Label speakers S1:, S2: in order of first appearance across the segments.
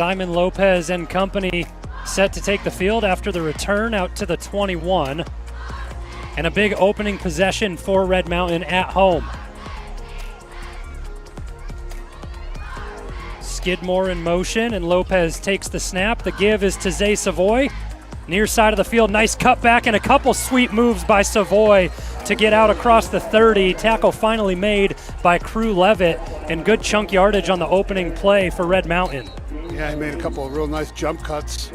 S1: Simon Lopez and company set to take the field after the return out to the 21. And a big opening possession for Red Mountain at home. Skidmore in motion, and Lopez takes the snap. The give is to Zay Savoy. Near side of the field, nice cutback and a couple sweet moves by Savoy to get out across the 30. Tackle finally made by Crew Levitt, and good chunk yardage on the opening play for Red Mountain.
S2: Yeah, he made a couple of real nice jump cuts.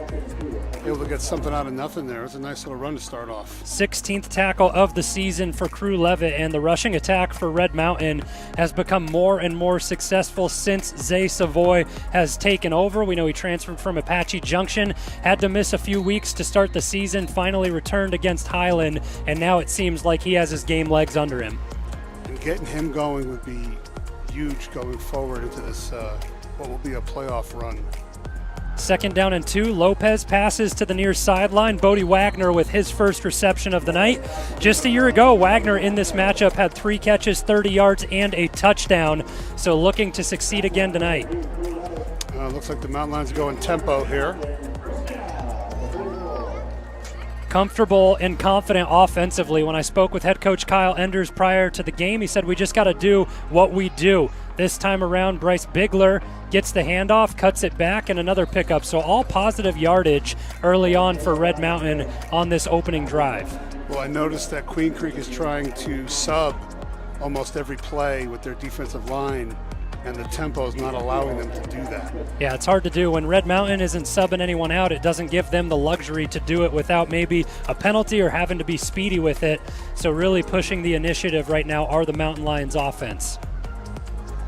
S2: Able to get something out of nothing there. It was a nice little run to start off.
S1: 16th tackle of the season for Crew Levitt, and the rushing attack for Red Mountain has become more and more successful since Zay Savoy has taken over. We know he transferred from Apache Junction, had to miss a few weeks to start the season, finally returned against Highland, and now it seems like he has his game legs under him.
S2: And getting him going would be huge going forward into this, what will be a playoff run.
S1: 2nd down and 2. Lopez passes to the near sideline. Bodie Wagner with his first reception of the night. Just a year ago, Wagner in this matchup had 3 catches, 30 yards, and a touchdown. So looking to succeed again tonight.
S2: Looks like the Mountain Lions go in tempo here.
S1: Comfortable and confident offensively. When I spoke with head coach Kyle Enders prior to the game, he said we just got to do what we do. This time around, Bryce Bigler gets the handoff, cuts it back, and another pickup. So all positive yardage early on for Red Mountain on this opening drive.
S2: Well, I noticed that Queen Creek is trying to sub almost every play with their defensive line, and the tempo is not allowing them to do that.
S1: Yeah, it's hard to do. When Red Mountain isn't subbing anyone out, it doesn't give them the luxury to do it without maybe a penalty or having to be speedy with it. So really pushing the initiative right now are the Mountain Lions offense.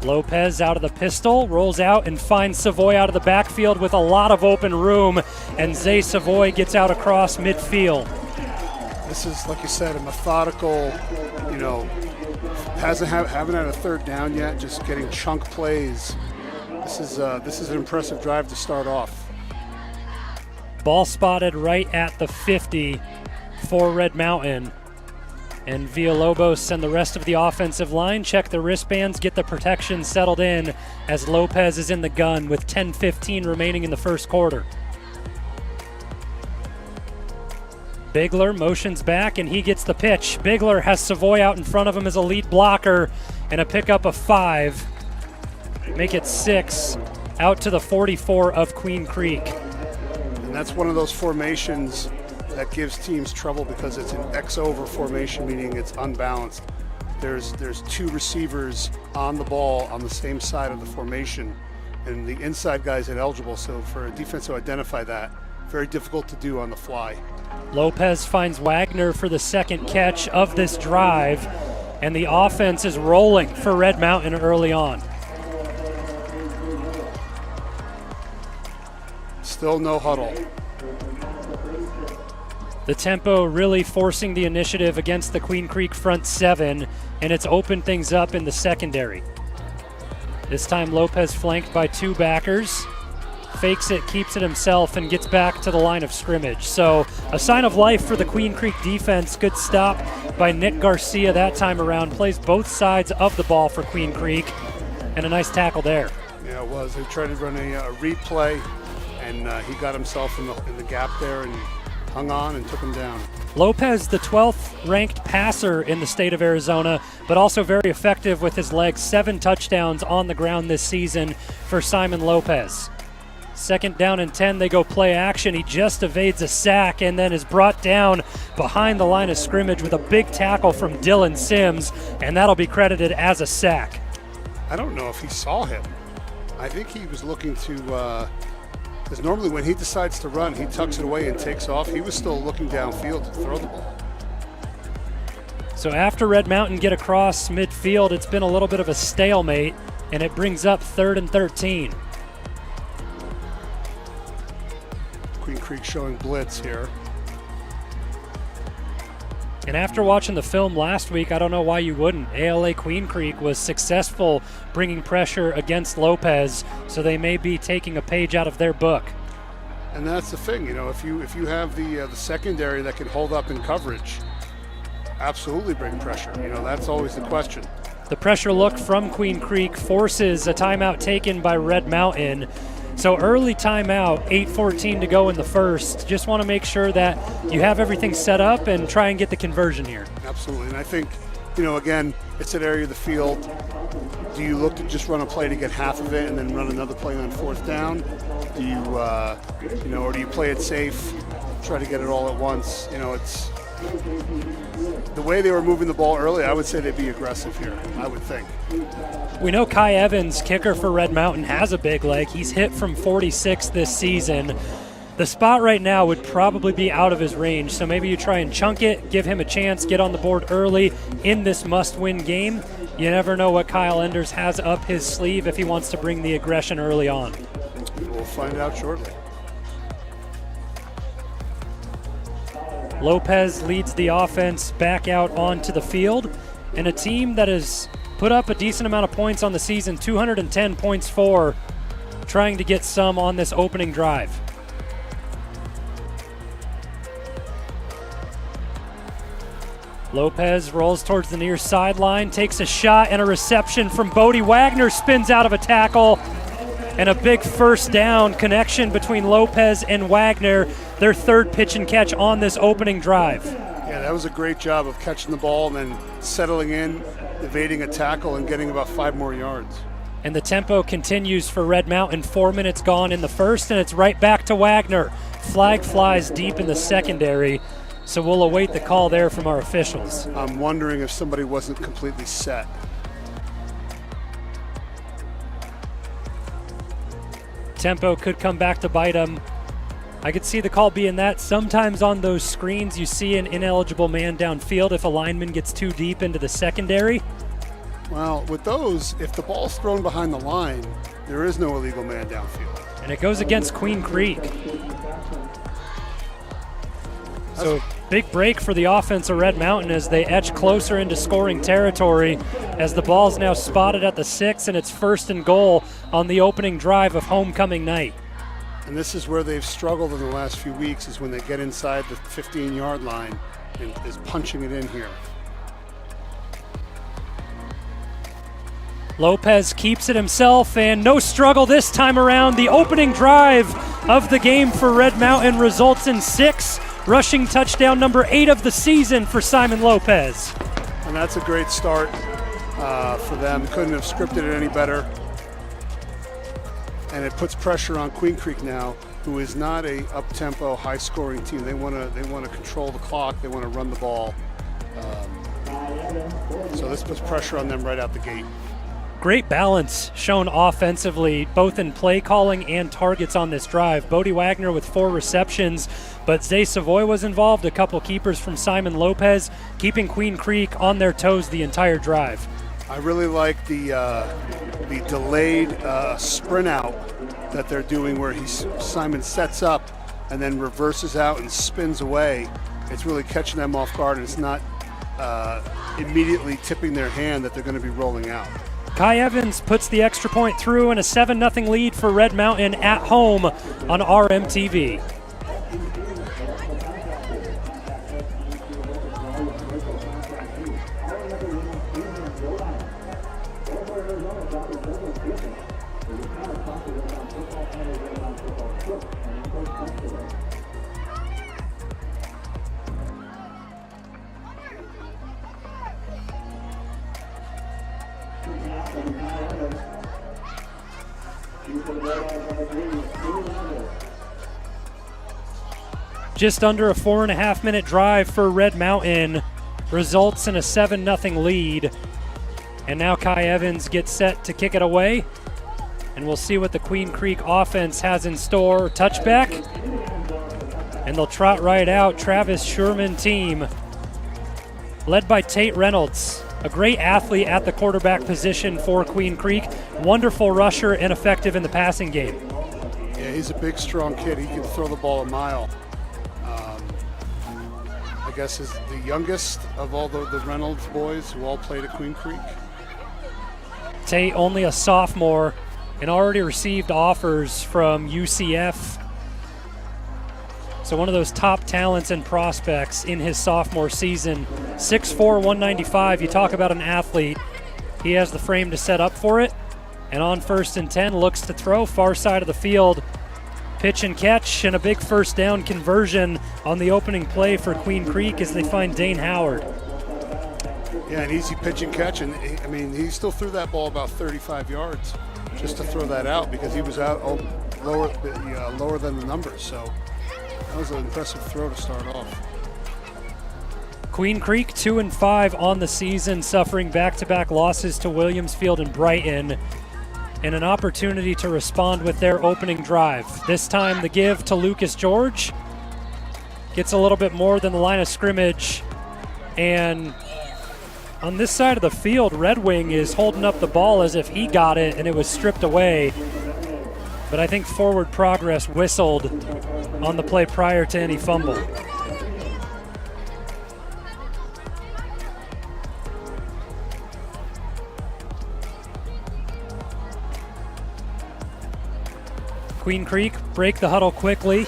S1: Lopez out of the pistol, rolls out and finds Savoy out of the backfield with a lot of open room, and Zay Savoy gets out across midfield.
S2: This is, like you said, a methodical, haven't had a 3rd down yet, just getting chunk plays. This is an impressive drive to start off.
S1: Ball spotted right at the 50 for Red Mountain. And Villalobos and the rest of the offensive line check the wristbands, get the protection settled in as Lopez is in the gun with 10:15 remaining in the first quarter. Bigler motions back and he gets the pitch. Bigler has Savoy out in front of him as a lead blocker, and a pickup of 5. Make it 6 out to the 44 of Queen Creek.
S2: And that's one of those formations that gives teams trouble because it's an X-over formation, meaning it's unbalanced. There's 2 receivers on the ball on the same side of the formation, and the inside guy's ineligible, so for a defense to identify that, very difficult to do on the fly.
S1: Lopez finds Wagner for the 2nd catch of this drive, and the offense is rolling for Red Mountain early on.
S2: Still no huddle.
S1: The tempo really forcing the initiative against the Queen Creek front 7, and it's opened things up in the secondary. This time Lopez flanked by 2 backers. Fakes it, keeps it himself, and gets back to the line of scrimmage. So a sign of life for the Queen Creek defense. Good stop by Nick Garcia that time around. Plays both sides of the ball for Queen Creek, and a nice tackle there.
S2: Yeah, it was. They tried to run a read play, and he got himself in the gap there and hung on and took him down.
S1: Lopez, the 12th ranked passer in the state of Arizona, but also very effective with his legs. 7 touchdowns on the ground this season for Simon Lopez. 2nd down and 10, they go play action. He just evades a sack and then is brought down behind the line of scrimmage with a big tackle from Dylan Sims, and that'll be credited as a sack.
S2: I don't know if he saw him. I think he was looking to, because normally when he decides to run, he tucks it away and takes off. He was still looking downfield to throw the ball.
S1: So after Red Mountain get across midfield, it's been a little bit of a stalemate, and it brings up 3rd and 13.
S2: Queen Creek showing blitz here.
S1: And after watching the film last week, I don't know why you wouldn't. ALA Queen Creek was successful bringing pressure against Lopez, so they may be taking a page out of their book.
S2: And that's the thing, if you have the secondary that can hold up in coverage, absolutely bring pressure. That's always the question.
S1: The pressure look from Queen Creek forces a timeout taken by Red Mountain. So early timeout, 8:14 to go in the first. Just want to make sure that you have everything set up and try and get the conversion here.
S2: Absolutely, and I think, again, it's an area of the field. Do you look to just run a play to get half of it and then run another play on fourth down? Do you, or do you play it safe, try to get it all at once? It's the way they were moving the ball early. I would say they'd be aggressive here, I would think.
S1: We know Kai Evans, kicker for Red Mountain, has a big leg. He's hit from 46 this season. The spot right now would probably be out of his range, so maybe you try and chunk it, give him a chance, get on the board early in this must-win game. You never know what Kyle Enders has up his sleeve if he wants to bring the aggression early on.
S2: We'll find out shortly.
S1: Lopez leads the offense back out onto the field, and a team that has put up a decent amount of points on the season, 210 points for, trying to get some on this opening drive. Lopez rolls towards the near sideline, takes a shot, and a reception from Bodie Wagner, spins out of a tackle, and a big first down connection between Lopez and Wagner, their third pitch and catch on this opening drive.
S2: Yeah, that was a great job of catching the ball and then settling in, evading a tackle, and getting about 5 more yards.
S1: And the tempo continues for Red Mountain. 4 minutes gone in the first, and it's right back to Wagner. Flag flies deep in the secondary, so we'll await the call there from our officials.
S2: I'm wondering if somebody wasn't completely set.
S1: Tempo could come back to bite him. I could see the call being that. Sometimes on those screens you see an ineligible man downfield if a lineman gets too deep into the secondary.
S2: Well, with those, if the ball's thrown behind the line, there is no illegal man downfield.
S1: And it goes against Queen Creek. So big break for the offense of Red Mountain as they etch closer into scoring territory as the ball's now spotted at the 6, and it's 1st and goal on the opening drive of homecoming night.
S2: And this is where they've struggled in the last few weeks, is when they get inside the 15-yard line and is punching it in here.
S1: Lopez keeps it himself, and no struggle this time around. The opening drive of the game for Red Mountain results in 6, rushing touchdown number 8 of the season for Simon Lopez.
S2: And that's a great start for them. Couldn't have scripted it any better. And it puts pressure on Queen Creek now, who is not a up-tempo, high-scoring team. They want to control the clock. They want to run the ball. So this puts pressure on them right out the gate.
S1: Great balance shown offensively, both in play calling and targets on this drive. Bodie Wagner with 4 receptions, but Zay Savoy was involved, a couple keepers from Simon Lopez, keeping Queen Creek on their toes the entire drive.
S2: I really like the delayed sprint out that they're doing, where Simon sets up and then reverses out and spins away. It's really catching them off guard, and it's not immediately tipping their hand that they're going to be rolling out.
S1: Kai Evans puts the extra point through, and a 7-0 lead for Red Mountain at home on RMTV. Just under a 4.5-minute drive for Red Mountain results in a 7-0 lead. And now Kai Evans gets set to kick it away. And we'll see what the Queen Creek offense has in store. Touchback. And they'll trot right out. Travis Sherman team, led by Tate Reynolds, a great athlete at the quarterback position for Queen Creek. Wonderful rusher and effective in the passing game.
S2: Yeah, he's a big, strong kid. He can throw the ball a mile. I guess is the youngest of all the Reynolds boys who all played at Queen Creek.
S1: Tate, only a sophomore, and already received offers from UCF. So one of those top talents and prospects in his sophomore season. 6'4", 195, you talk about an athlete. He has the frame to set up for it. And on 1st and 10, looks to throw far side of the field. Pitch and catch and a big first down conversion on the opening play for Queen Creek as they find Dane Howard.
S2: Yeah, an easy pitch and catch, and he still threw that ball about 35 yards just to throw that out because he was out lower than the numbers. So that was an impressive throw to start off.
S1: Queen Creek 2-5 on the season, suffering back-to-back losses to Williamsfield and Brighton, and an opportunity to respond with their opening drive. This time the give to Lucas George. Gets a little bit more than the line of scrimmage, and on this side of the field, Red Wing is holding up the ball as if he got it and it was stripped away. But I think forward progress whistled on the play prior to any fumble. Queen Creek break the huddle quickly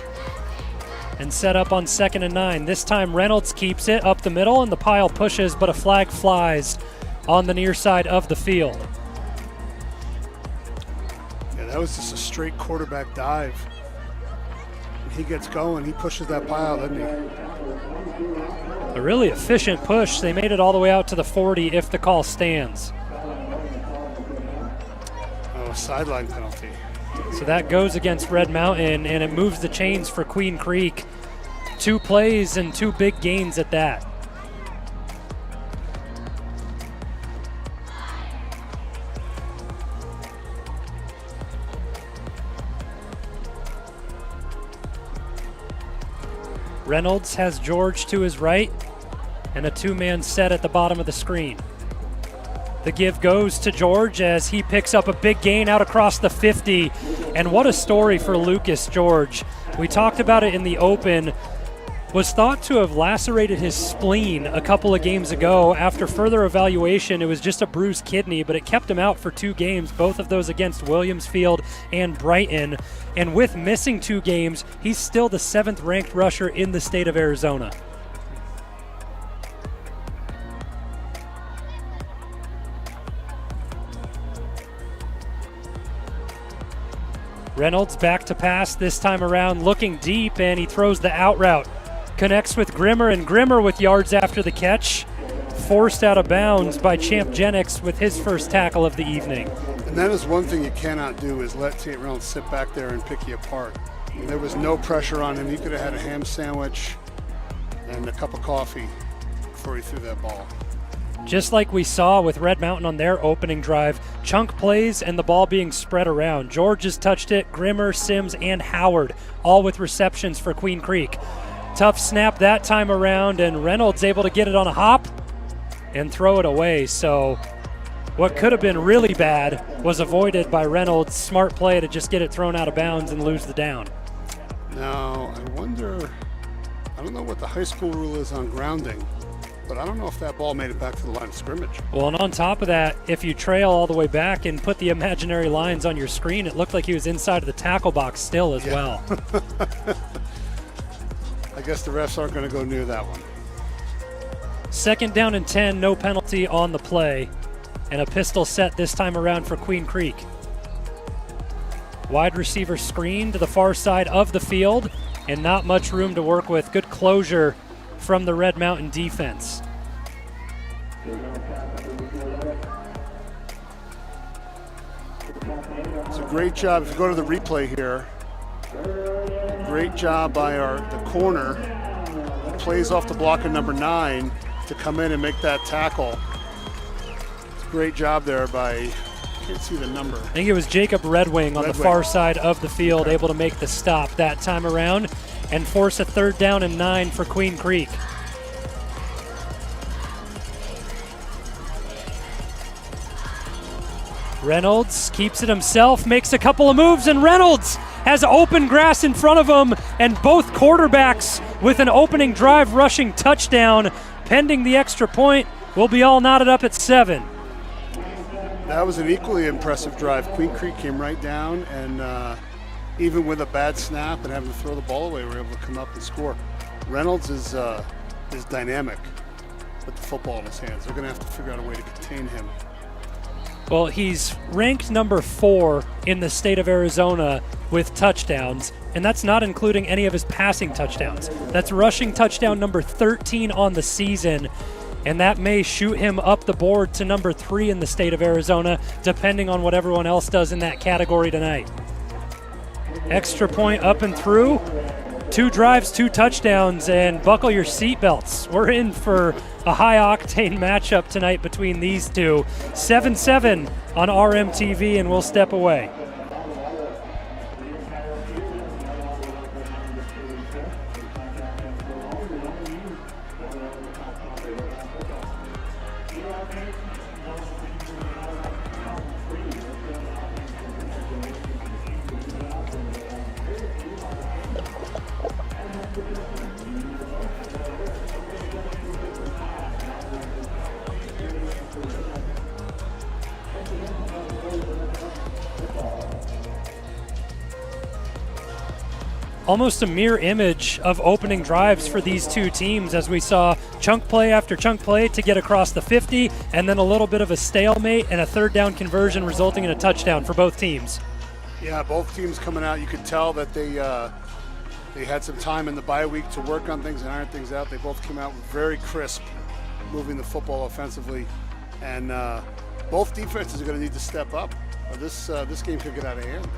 S1: and set up on 2nd and 9. This time Reynolds keeps it up the middle and the pile pushes, but a flag flies on the near side of the field.
S2: Yeah, that was just a straight quarterback dive. When he gets going, he pushes that pile, doesn't he?
S1: A really efficient push. They made it all the way out to the 40 if the call stands.
S2: Oh, sideline penalty.
S1: So that goes against Red Mountain, and it moves the chains for Queen Creek. 2 plays and 2 big gains at that. Reynolds has George to his right, and a 2-man set at the bottom of the screen. The give goes to George as he picks up a big gain out across the 50. And what a story for Lucas George. We talked about it in the open. Was thought to have lacerated his spleen a couple of games ago. After further evaluation, it was just a bruised kidney, but it kept him out for 2 games, both of those against Williamsfield and Brighton. And with missing 2 games, he's still the 7th ranked rusher in the state of Arizona. Reynolds back to pass this time around, looking deep, and he throws the out route. Connects with Grimmer, and Grimmer with yards after the catch. Forced out of bounds by Champ Jennings with his first tackle of the evening.
S2: And that is one thing you cannot do, is let Tate Reynolds sit back there and pick you apart. There was no pressure on him. He could have had a ham sandwich and a cup of coffee before he threw that ball.
S1: Just like we saw with Red Mountain on their opening drive, chunk plays and the ball being spread around. George has touched it, Grimmer, Sims, and Howard, all with receptions for Queen Creek. Tough snap that time around, and Reynolds able to get it on a hop and throw it away. So what could have been really bad was avoided by Reynolds. Smart play to just get it thrown out of bounds and lose the down.
S2: Now, I don't know what the high school rule is on grounding, but I don't know if that ball made it back to the line of scrimmage.
S1: Well, and on top of that, if you trail all the way back and put the imaginary lines on your screen, it looked like he was inside of the tackle box still as well.
S2: I guess the refs aren't going to go near that one.
S1: 2nd down and 10, no penalty on the play, and a pistol set this time around for Queen Creek. Wide receiver screen to the far side of the field, and not much room to work with. Good closure from the Red Mountain defense.
S2: It's a great job. If you go to the replay here, great job by the corner. He plays off the block of number 9 to come in and make that tackle. It's a great job there by, I can't see the number.
S1: I think it was Jacob Redwing on the far side of the field, able to make the stop that time around and force a 3rd down and 9 for Queen Creek. Reynolds keeps it himself, makes a couple of moves, and Reynolds has open grass in front of him, and both quarterbacks with an opening drive rushing touchdown. Pending the extra point, we'll be all knotted up at 7.
S2: That was an equally impressive drive. Queen Creek came right down, and even with a bad snap and having to throw the ball away, we were able to come up and score. Reynolds is dynamic with the football in his hands. They're going to have to figure out a way to contain him.
S1: Well, he's ranked number 4 in the state of Arizona with touchdowns, and that's not including any of his passing touchdowns. That's rushing touchdown number 13 on the season, and that may shoot him up the board to number 3 in the state of Arizona, depending on what everyone else does in that category tonight. Extra point up and through. 2 drives, 2 touchdowns, and buckle your seatbelts. We're in for a high-octane matchup tonight between these two. 7-7 on RMTV, and we'll step away. Almost a mirror image of opening drives for these two teams, as we saw chunk play after chunk play to get across the 50, and then a little bit of a stalemate and a third down conversion resulting in a touchdown for both teams.
S2: Yeah, both teams coming out, you could tell that they had some time in the bye week to work on things and iron things out. They both came out very crisp, moving the football offensively, and both defenses are going to need to step up. This game could get out of hand.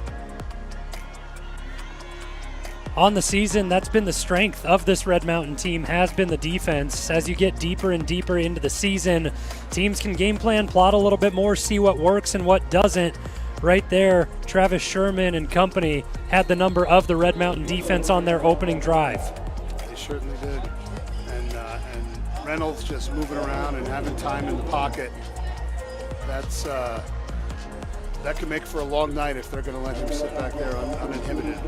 S1: On the season, that's been the strength of this Red Mountain team, has been the defense. As you get deeper and deeper into the season, teams can game plan, plot a little bit more, see what works and what doesn't. Right there, Travis Sherman and company had the number of the Red Mountain defense on their opening drive.
S2: They certainly did. And Reynolds just moving around and having time in the pocket. That could make for a long night if they're going to let him sit back there uninhibited.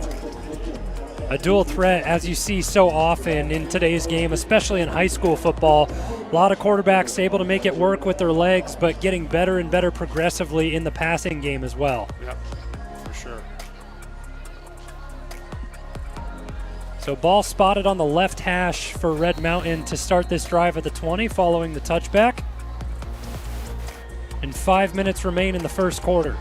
S1: A dual threat, as you see so often in today's game, especially in high school football. A lot of quarterbacks able to make it work with their legs, but getting better and better progressively in the passing game as well.
S2: Yep, for sure.
S1: So ball spotted on the left hash for Red Mountain to start this drive at the 20 following the touchback. And 5 minutes remain in the first quarter.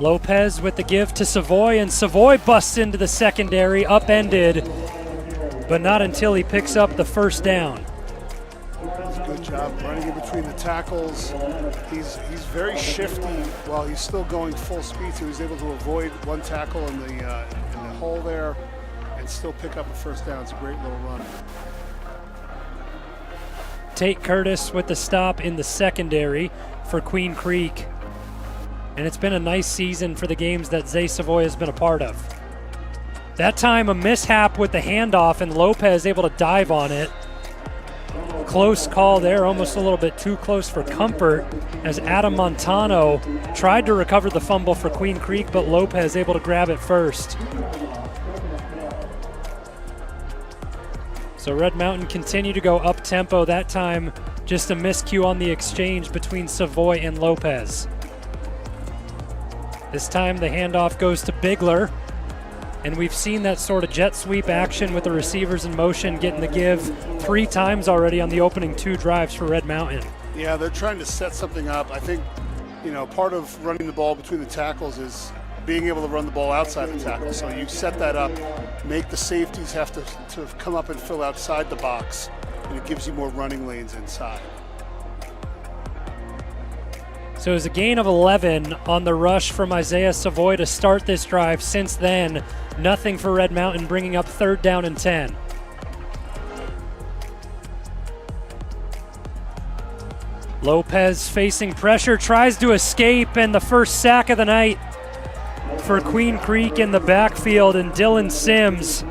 S1: Lopez with the give to Savoy, and Savoy busts into the secondary, upended, but not until he picks up the first down.
S2: Good job running in between the tackles. He's very shifty while he's still going full speed, so he's able to avoid one tackle in the hole there and still pick up a first down. It's a great little run.
S1: Tate Curtis with the stop in the secondary for Queen Creek. And it's been a nice season for the games that Zay Savoy has been a part of. That time a mishap with the handoff, and Lopez able to dive on it. Close call there, almost a little bit too close for comfort, as Adam Montano tried to recover the fumble for Queen Creek, but Lopez able to grab it first. So Red Mountain continue to go up tempo. That time just a miscue on the exchange between Savoy and Lopez. This time the handoff goes to Bigler, and we've seen that sort of jet sweep action with the receivers in motion getting the give 3 times already on the opening 2 drives for Red Mountain.
S2: Yeah, they're trying to set something up. I think, part of running the ball between the tackles is being able to run the ball outside the tackle. So you set that up, make the safeties have to come up and fill outside the box, and it gives you more running lanes inside.
S1: So it was a gain of 11 on the rush from Isaiah Savoy to start this drive. Since then, nothing for Red Mountain, bringing up 3rd down and 10. Lopez facing pressure, tries to escape, and the first sack of the night for Queen Creek in the backfield, and Dylan Sims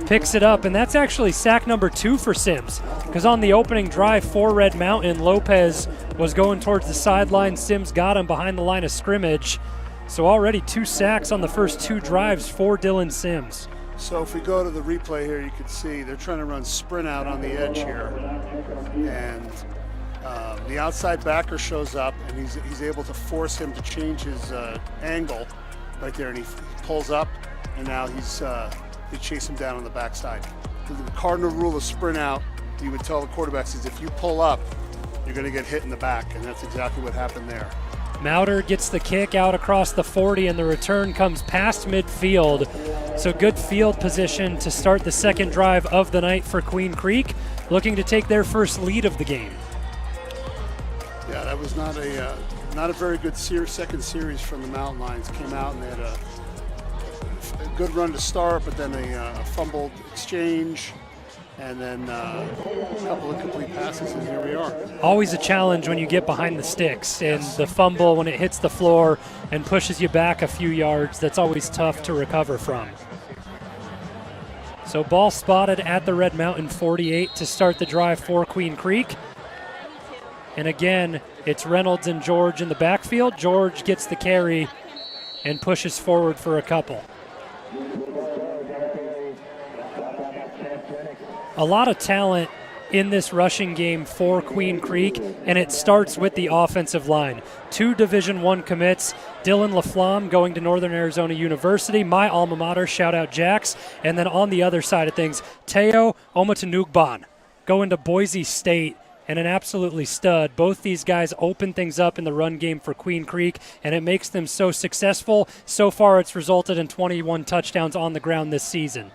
S1: picks it up, and that's actually sack number 2 for Sims, because on the opening drive for Red Mountain, Lopez was going towards the sideline. Sims got him behind the line of scrimmage. So already 2 sacks on the first 2 drives for Dylan Sims.
S2: So if we go to the replay here, you can see they're trying to run sprint out on the edge here, and the outside backer shows up, and he's able to force him to change his angle right there, and he pulls up, and now they chase him down on the backside. The cardinal rule of sprint out you would tell the quarterbacks is if you pull up, you're going to get hit in the back, and that's exactly what happened there.
S1: Mauter gets the kick out across the 40, and the return comes past midfield. So good field position to start the second drive of the night for Queen Creek, looking to take their first lead of the game.
S2: Yeah, that was not a very good second series from the Mountain Lions. Came out and they had a good run to start, but then a fumbled exchange, and then a couple of complete passes, and here we are.
S1: Always a challenge when you get behind the sticks, and the fumble when it hits the floor and pushes you back a few yards, that's always tough to recover from. So ball spotted at the Red Mountain 48 to start the drive for Queen Creek. And again, it's Reynolds and George in the backfield. George gets the carry and pushes forward for a couple. A lot of talent in this rushing game for Queen Creek, and it starts with the offensive line. 2 Division I commits, Dylan LaFlamme going to Northern Arizona University, my alma mater, shout out Jax, and then on the other side of things, Teo Omatanugban going to Boise State, and an absolutely stud. Both these guys open things up in the run game for Queen Creek, and it makes them so successful. So far, it's resulted in 21 touchdowns on the ground this season.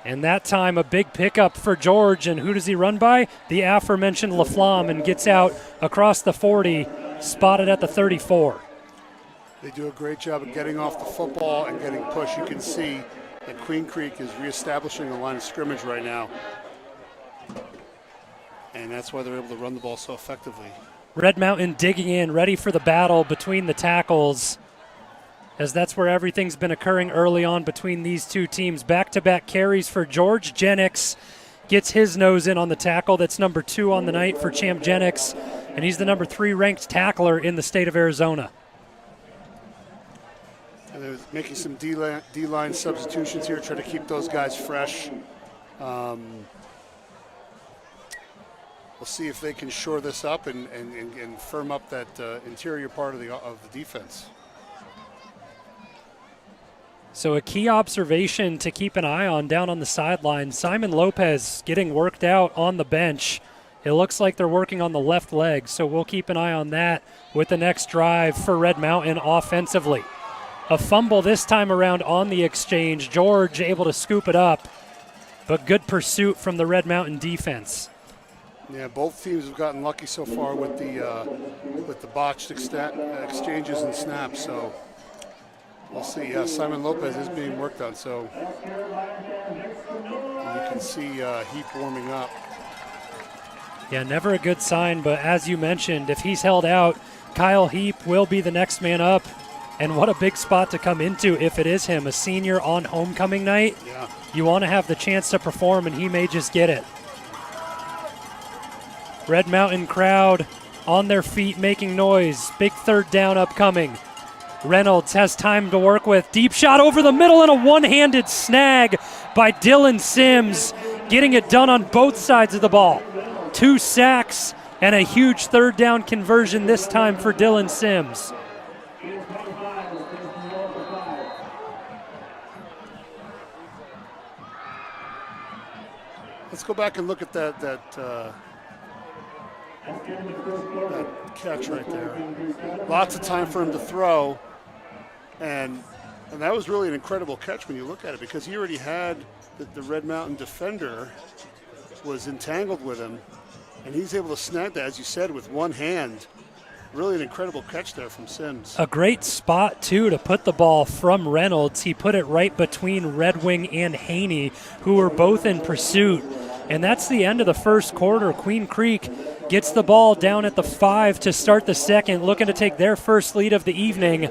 S1: And that time, a big pickup for George, and who does he run by? The aforementioned LaFlamme, and gets out across the 40, spotted at the 34.
S2: They do a great job of getting off the football and getting push. You can see that Queen Creek is reestablishing a line of scrimmage right now, and that's why they're able to run the ball so effectively.
S1: Red Mountain digging in, ready for the battle between the tackles, as that's where everything's been occurring early on between these two teams. Back-to-back carries for George. Jennings gets his nose in on the tackle. That's number 2 on the night for Champ Jennings, and he's the number 3 ranked tackler in the state of Arizona.
S2: And they're making some D-line substitutions here, try to keep those guys fresh. We'll see if they can shore this up and firm up that interior part of the defense.
S1: So a key observation to keep an eye on down on the sideline, Simon Lopez getting worked out on the bench. It looks like they're working on the left leg, so we'll keep an eye on that with the next drive for Red Mountain offensively. A fumble this time around on the exchange. George able to scoop it up, but good pursuit from the Red Mountain defense.
S2: Yeah, both teams have gotten lucky so far with the botched exchanges and snaps, so we'll see. Yeah, Simon Lopez is being worked on, so you can see Heap warming up.
S1: Yeah, never a good sign, but as you mentioned, if he's held out, Kyle Heap will be the next man up. And what a big spot to come into if it is him, a senior on homecoming night.
S2: Yeah.
S1: You want to have the chance to perform, and he may just get it. Red Mountain crowd on their feet making noise. Big third down upcoming. Reynolds has time to work with. Deep shot over the middle and a one-handed snag by Dylan Sims, getting it done on both sides of the ball. 2 sacks and a huge third down conversion this time for Dylan Sims.
S2: Let's go back and look at that catch right there. Lots of time for him to throw, and that was really an incredible catch when you look at it, because he already had the Red Mountain defender was entangled with him, and he's able to snag that, as you said, with one hand. Really an incredible catch there from Sims.
S1: A great spot, too, to put the ball from Reynolds. He put it right between Red Wing and Haney, who were both in pursuit. And that's the end of the first quarter. Queen Creek gets the ball down at the 5 to start the second, looking to take their first lead of the evening.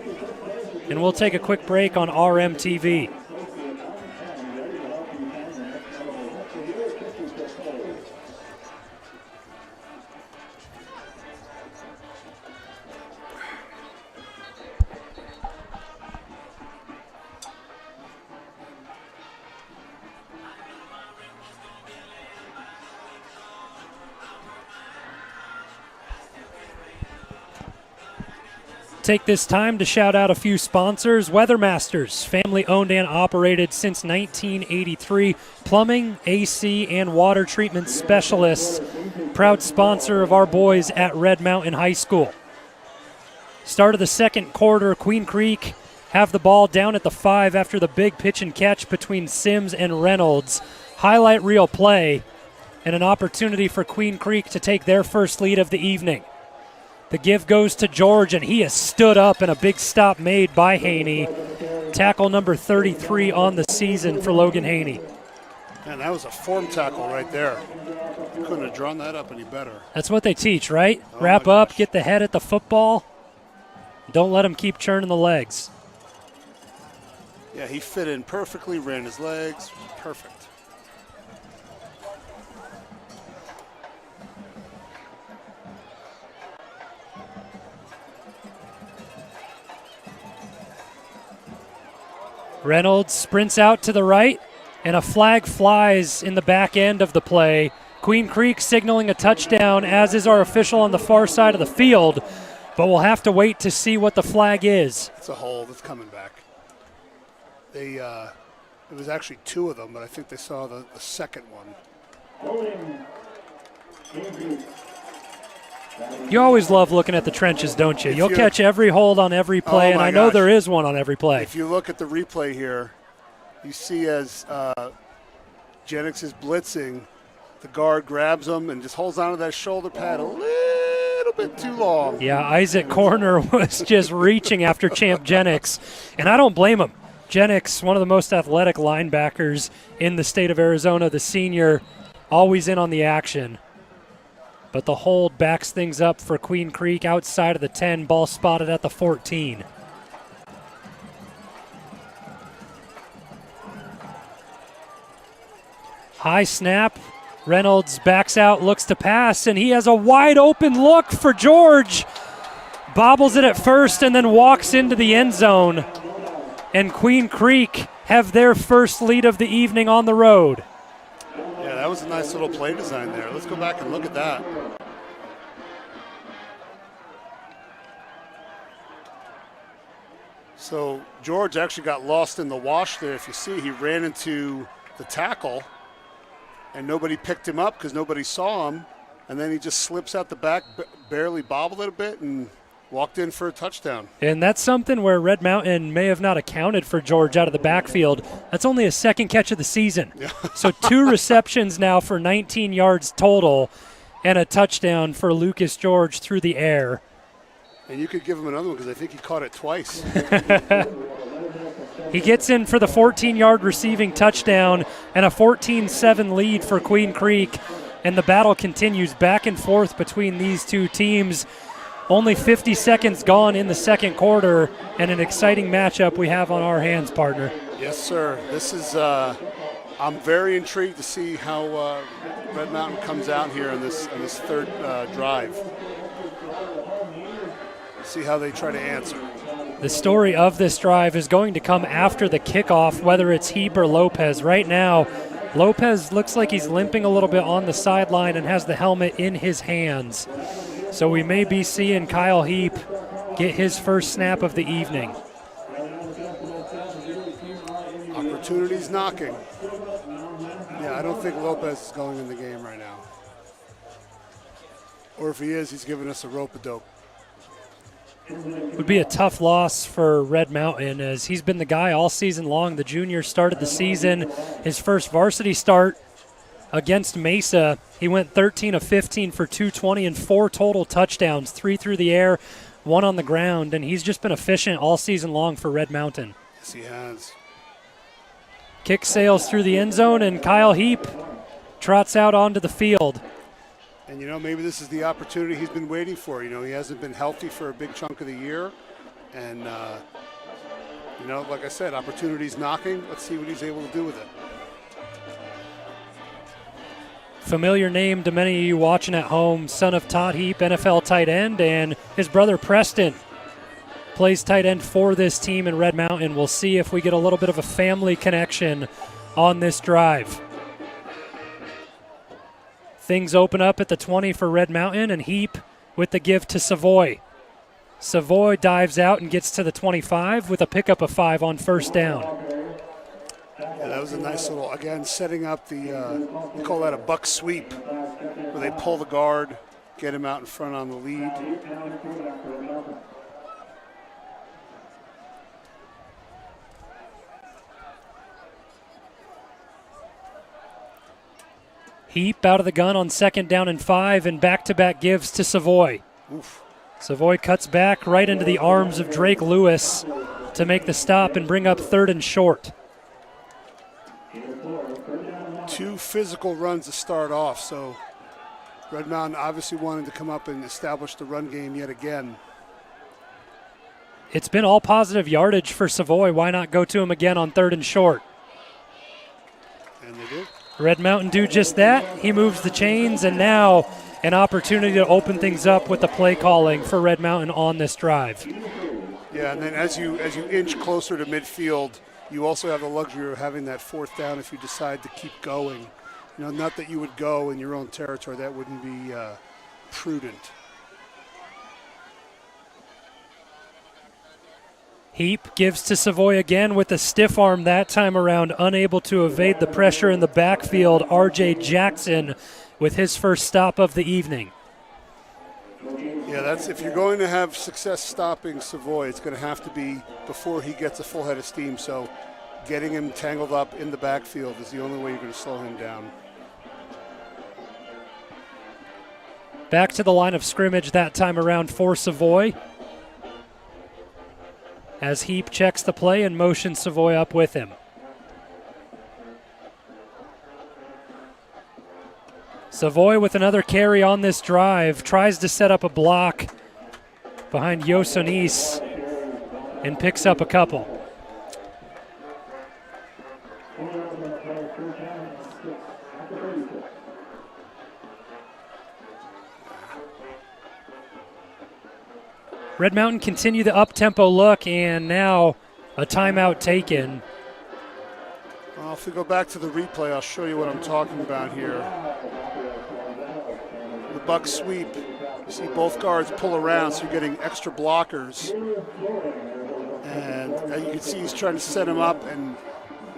S1: And we'll take a quick break on RMTV. Take this time to shout out a few sponsors. Weathermasters, family owned and operated since 1983. Plumbing, AC, and water treatment specialists. Proud sponsor of our boys at Red Mountain High School. Start of the second quarter, Queen Creek have the ball down at the 5 after the big pitch and catch between Sims and Reynolds. Highlight reel play and an opportunity for Queen Creek to take their first lead of the evening. The give goes to George, and he has stood up, and a big stop made by Haney. Tackle number 33 on the season for Logan Haney.
S2: Man, that was a form tackle right there. You couldn't have drawn that up any better.
S1: That's what they teach, right?
S2: Oh,
S1: Wrap up, get the head at the football. Don't let him keep churning the legs.
S2: Yeah, he fit in perfectly, ran his legs, perfect.
S1: Reynolds sprints out to the right, and a flag flies in the back end of the play. Queen Creek signaling a touchdown, as is our official on the far side of the field, but we'll have to wait to see what the flag is.
S2: It's a hold. It's coming back. It was actually 2 of them, but I think they saw the second one.
S1: You always love looking at the trenches, don't you? You'll
S2: you-
S1: catch every hold on every play,
S2: Oh
S1: and
S2: my
S1: I know
S2: gosh.
S1: there is one on every play.
S2: If you look at the replay here, you see as Jennings is blitzing, the guard grabs him and just holds onto that shoulder pad a little bit too long.
S1: Yeah, Isaac Corner was just reaching after Champ Jennings, and I don't blame him. Jennings, one of the most athletic linebackers in the state of Arizona, the senior, always in on the action. But the hold backs things up for Queen Creek outside of the 10, ball spotted at the 14. High snap. Reynolds backs out, looks to pass, and he has a wide open look for George. Bobbles it at first and then walks into the end zone. And Queen Creek have their first lead of the evening on the road.
S2: Yeah, that was a nice little play design there. Let's go back and look at that. So George actually got lost in the wash there. If you see, he ran into the tackle, and nobody picked him up because nobody saw him. And then he just slips out the back, barely bobbled it a bit, and walked in for a touchdown.
S1: And that's something where Red Mountain may have not accounted for George out of the backfield. That's only his second catch of the season.
S2: Yeah.
S1: So 2 receptions now for 19 yards total and a touchdown for Lucas George through the air.
S2: And you could give him another one because I think he caught it twice.
S1: He gets in for the 14-yard receiving touchdown and a 14-7 lead for Queen Creek. And the battle continues back and forth between these two teams. Only 50 seconds gone in the second quarter, and an exciting matchup we have on our hands, partner.
S2: Yes, sir. This is, I'm very intrigued to see how Red Mountain comes out here on this third drive. See how they try to answer.
S1: The story of this drive is going to come after the kickoff, whether it's Heap or Lopez. Right now, Lopez looks like he's limping a little bit on the sideline and has the helmet in his hands. So we may be seeing Kyle Heap get his first snap of the evening.
S2: Opportunities knocking. Yeah, I don't think Lopez is going in the game right now. Or if he is, he's giving us a rope-a-dope.
S1: Would be a tough loss for Red Mountain, as he's been the guy all season long. The junior started the season, his first varsity start against Mesa. He went 13 of 15 for 220 and 4 total touchdowns, 3 through the air, 1 on the ground, and he's just been efficient all season long for Red Mountain.
S2: Yes, he has.
S1: Kick sails through the end zone, and Kyle Heap trots out onto the field.
S2: And, maybe this is the opportunity he's been waiting for. He hasn't been healthy for a big chunk of the year. And, like I said, opportunities knocking. Let's see what he's able to do with it.
S1: Familiar name to many of you watching at home, son of Todd Heap, NFL tight end, and his brother Preston plays tight end for this team in Red Mountain. We'll see if we get a little bit of a family connection on this drive. Things open up at the 20 for Red Mountain, and Heap with the give to Savoy. Savoy dives out and gets to the 25 with a pickup of 5 on first down.
S2: Yeah, that was a nice little, again, setting up the, we call that a buck sweep, where they pull the guard, get him out in front on the lead.
S1: Heap out of the gun on second down and 5, and back-to-back gives to Savoy.
S2: Oof.
S1: Savoy cuts back right into the arms of Drake Lewis to make the stop and bring up 3rd and short.
S2: 2 physical runs to start off, so Red Mountain obviously wanted to come up and establish the run game yet again.
S1: It's been all positive yardage for Savoy. Why not go to him again on 3rd and short?
S2: And they did.
S1: Red Mountain do just that. He moves the chains, and now an opportunity to open things up with the play calling for Red Mountain on this drive.
S2: Yeah, and then as you inch closer to midfield, you also have the luxury of having that 4th down if you decide to keep going. You know, not that you would go in your own territory. That wouldn't be prudent.
S1: Heap gives to Savoy again with a stiff arm that time around, unable to evade the pressure in the backfield. R.J. Jackson with his first stop of the evening.
S2: Yeah, that's if you're going to have success stopping Savoy, it's going to have to be before he gets a full head of steam. So getting him tangled up in the backfield is the only way you're going to slow him down.
S1: Back to the line of scrimmage that time around for Savoy, as Heap checks the play and motions Savoy up with him. Savoy with another carry on this drive, tries to set up a block behind Yosonis and picks up a couple. Red Mountain continue the up-tempo look, and now a timeout taken.
S2: Well, if we go back to the replay, I'll show you what I'm talking about here. The buck sweep. You see both guards pull around, so you're getting extra blockers. And you can see he's trying to set him up, and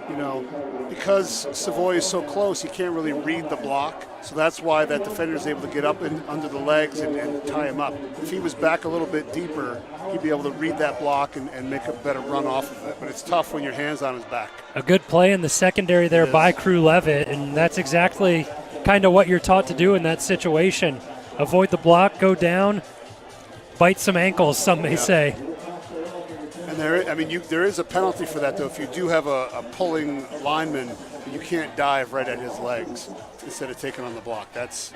S2: you know, because Savoy is so close, he can't really read the block. So that's why that defender is able to get up under the legs and tie him up. If he was back a little bit deeper, he'd be able to read that block and make a better run off of it. But it's tough when your hand's on his back.
S1: A good play in the secondary there by Crew Levitt, and that's exactly kind of what you're taught to do in that situation. Avoid the block, go down, bite some ankles, some may say.
S2: And there is a penalty for that, though. If you do have a pulling lineman, you can't dive right at his legs instead of taking on the block. That's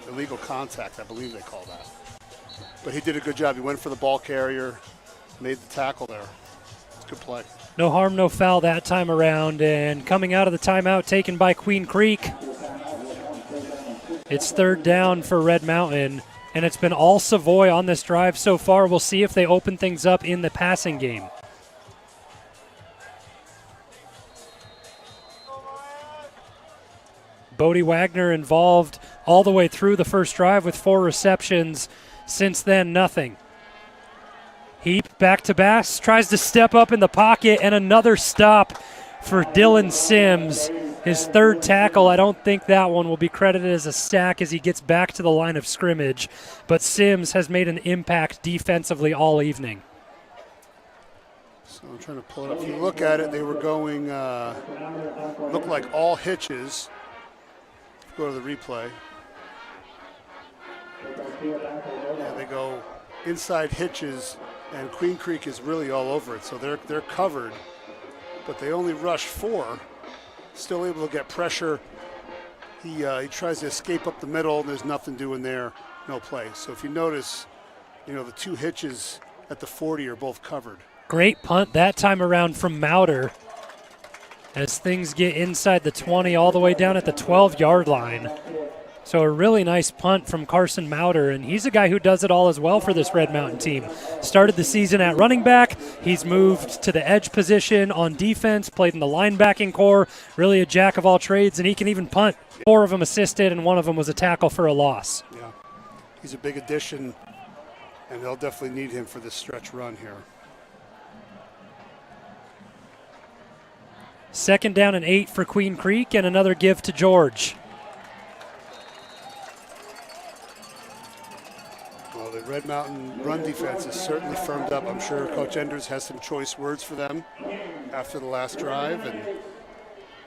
S2: illegal contact, I believe they call that. But he did a good job. He went for the ball carrier, made the tackle there. It's a good play.
S1: No harm, no foul that time around. And coming out of the timeout taken by Queen Creek, it's 3rd down for Red Mountain. And it's been all Savoy on this drive so far. We'll see if they open things up in the passing game. Bodie Wagner involved all the way through the first drive with 4 receptions. Since then, nothing. Heap back to Bass, tries to step up in the pocket, and another stop for Dylan Sims. His 3rd tackle. I don't think that one will be credited as a sack as he gets back to the line of scrimmage. But Sims has made an impact defensively all evening.
S2: So I'm trying to pull it up. If you look at it, they were going, look like all hitches. Go to the replay. Yeah, they go inside hitches, and Queen Creek is really all over it. So they're covered, but they only rush 4. Still able to get pressure. He tries to escape up the middle, and there's nothing doing there. No play. So if you notice, the 2 hitches at the 40 are both covered.
S1: Great punt that time around from Mauder as things get inside the 20 all the way down at the 12-yard line. So a really nice punt from Carson Mauder, and he's a guy who does it all as well for this Red Mountain team. Started the season at running back. He's moved to the edge position on defense, played in the linebacking core, really a jack of all trades, and he can even punt. 4 of them assisted, and 1 of them was a tackle for a loss.
S2: Yeah, he's a big addition And they'll definitely need him for this stretch run here.
S1: 2nd down and 8 for Queen Creek, and another give to George.
S2: Well, the Red Mountain run defense is certainly firmed up. I'm sure Coach Enders has some choice words for them after the last drive, and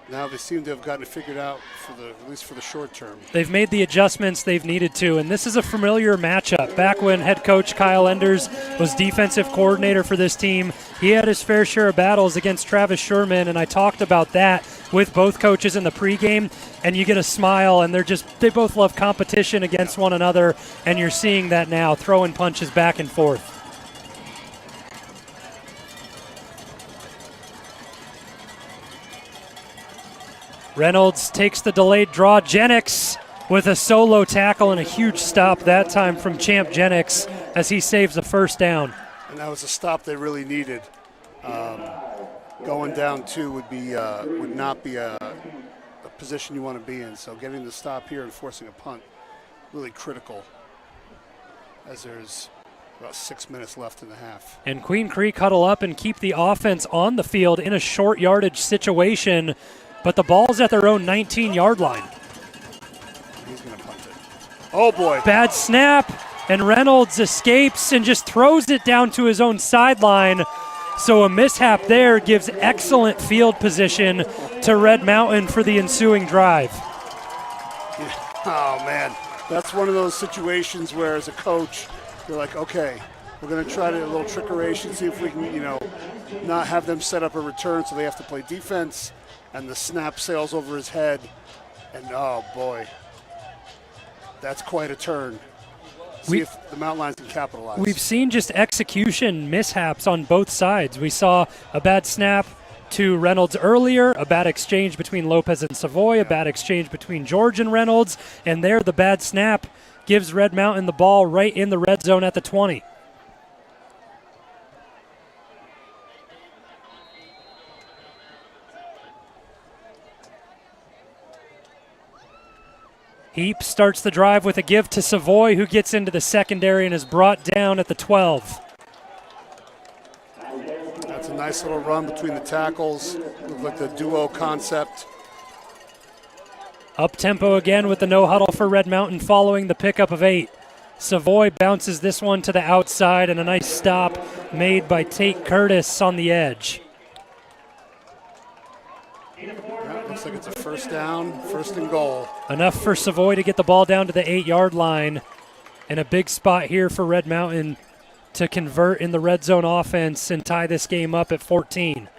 S2: now they seem to have gotten it figured out at least for the short term.
S1: They've made the adjustments they've needed to, and this is a familiar matchup. Back when head coach Kyle Enders was defensive coordinator for this team, he had his fair share of battles against Travis Sherman, and I talked about that with both coaches in the pregame, and you get a smile, and they both love competition against one another, and you're seeing that now, throwing punches back and forth. Reynolds takes the delayed draw. Jennings with a solo tackle and a huge stop that time from Champ Jennings as he saves a 1st down.
S2: And that was a stop they really needed. Going down 2 would not be a position you want to be in. So getting the stop here and forcing a punt, really critical, as there's about 6 minutes left in the half.
S1: And Queen Creek huddle up and keep the offense on the field in a short yardage situation, but the ball's at their own 19-yard line.
S2: He's going to punt it. Oh, boy.
S1: Bad snap, and Reynolds escapes and just throws it down to his own sideline. So a mishap there gives excellent field position to Red Mountain for the ensuing drive.
S2: Yeah. Oh, man. That's one of those situations where, as a coach, you're like, okay, we're going to try to a little trickeration, see if we can, not have them set up a return so they have to play defense. And the snap sails over his head, and oh boy, that's quite a turn. See if the Mountain Lions can capitalize.
S1: We've seen just execution mishaps on both sides. We saw a bad snap to Reynolds earlier, a bad exchange between Lopez and Savoy, a bad exchange between George and Reynolds, and there the bad snap gives Red Mountain the ball right in the red zone at the 20. Heap starts the drive with a give to Savoy, who gets into the secondary and is brought down at the 12.
S2: That's a nice little run between the tackles. Look like the duo concept.
S1: Up-tempo again with the no-huddle for Red Mountain following the pickup of 8. Savoy bounces this one to the outside, and a nice stop made by Tate Curtis on the edge.
S2: Looks like it's a 1st down, 1st and goal.
S1: Enough for Savoy to get the ball down to the 8-yard line, and a big spot here for Red Mountain to convert in the red zone offense and tie this game up at 14.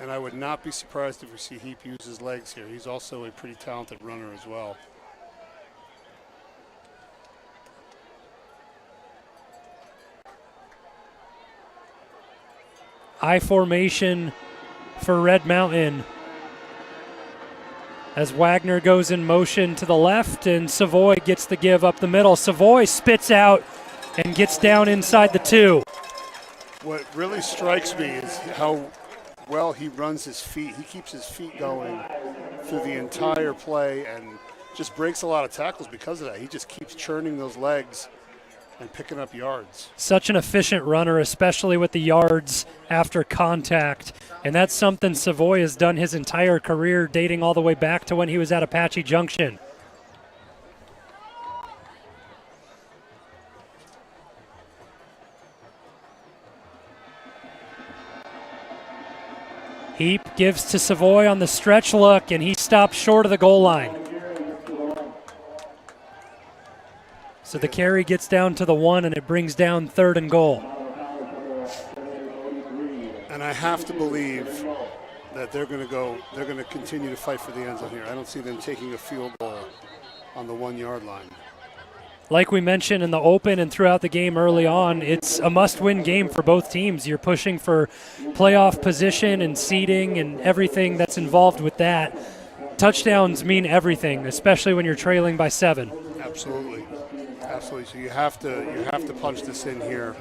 S2: And I would not be surprised if we see Heap use his legs here. He's also a pretty talented runner as well.
S1: I formation for Red Mountain as Wagner goes in motion to the left and Savoy gets the give up the middle. Savoy spits out and gets down inside the 2.
S2: What really strikes me is how well he runs his feet. He keeps his feet going through the entire play and just breaks a lot of tackles because of that. He just keeps churning those legs and picking up yards.
S1: Such an efficient runner, especially with the yards after contact. And that's something Savoy has done his entire career, dating all the way back to when he was at Apache Junction. Heap gives to Savoy on the stretch look, and he stops short of the goal line. So the carry gets down to the 1, and it brings down 3rd and goal.
S2: And I have to believe that they're going to continue to fight for the end zone here. I don't see them taking a field goal on the 1-yard line.
S1: Like we mentioned in the open and throughout the game early on, it's a must-win game for both teams. You're pushing for playoff position and seeding and everything that's involved with that. Touchdowns mean everything, especially when you're trailing by 7.
S2: Absolutely. Absolutely. So you have to punch this in here.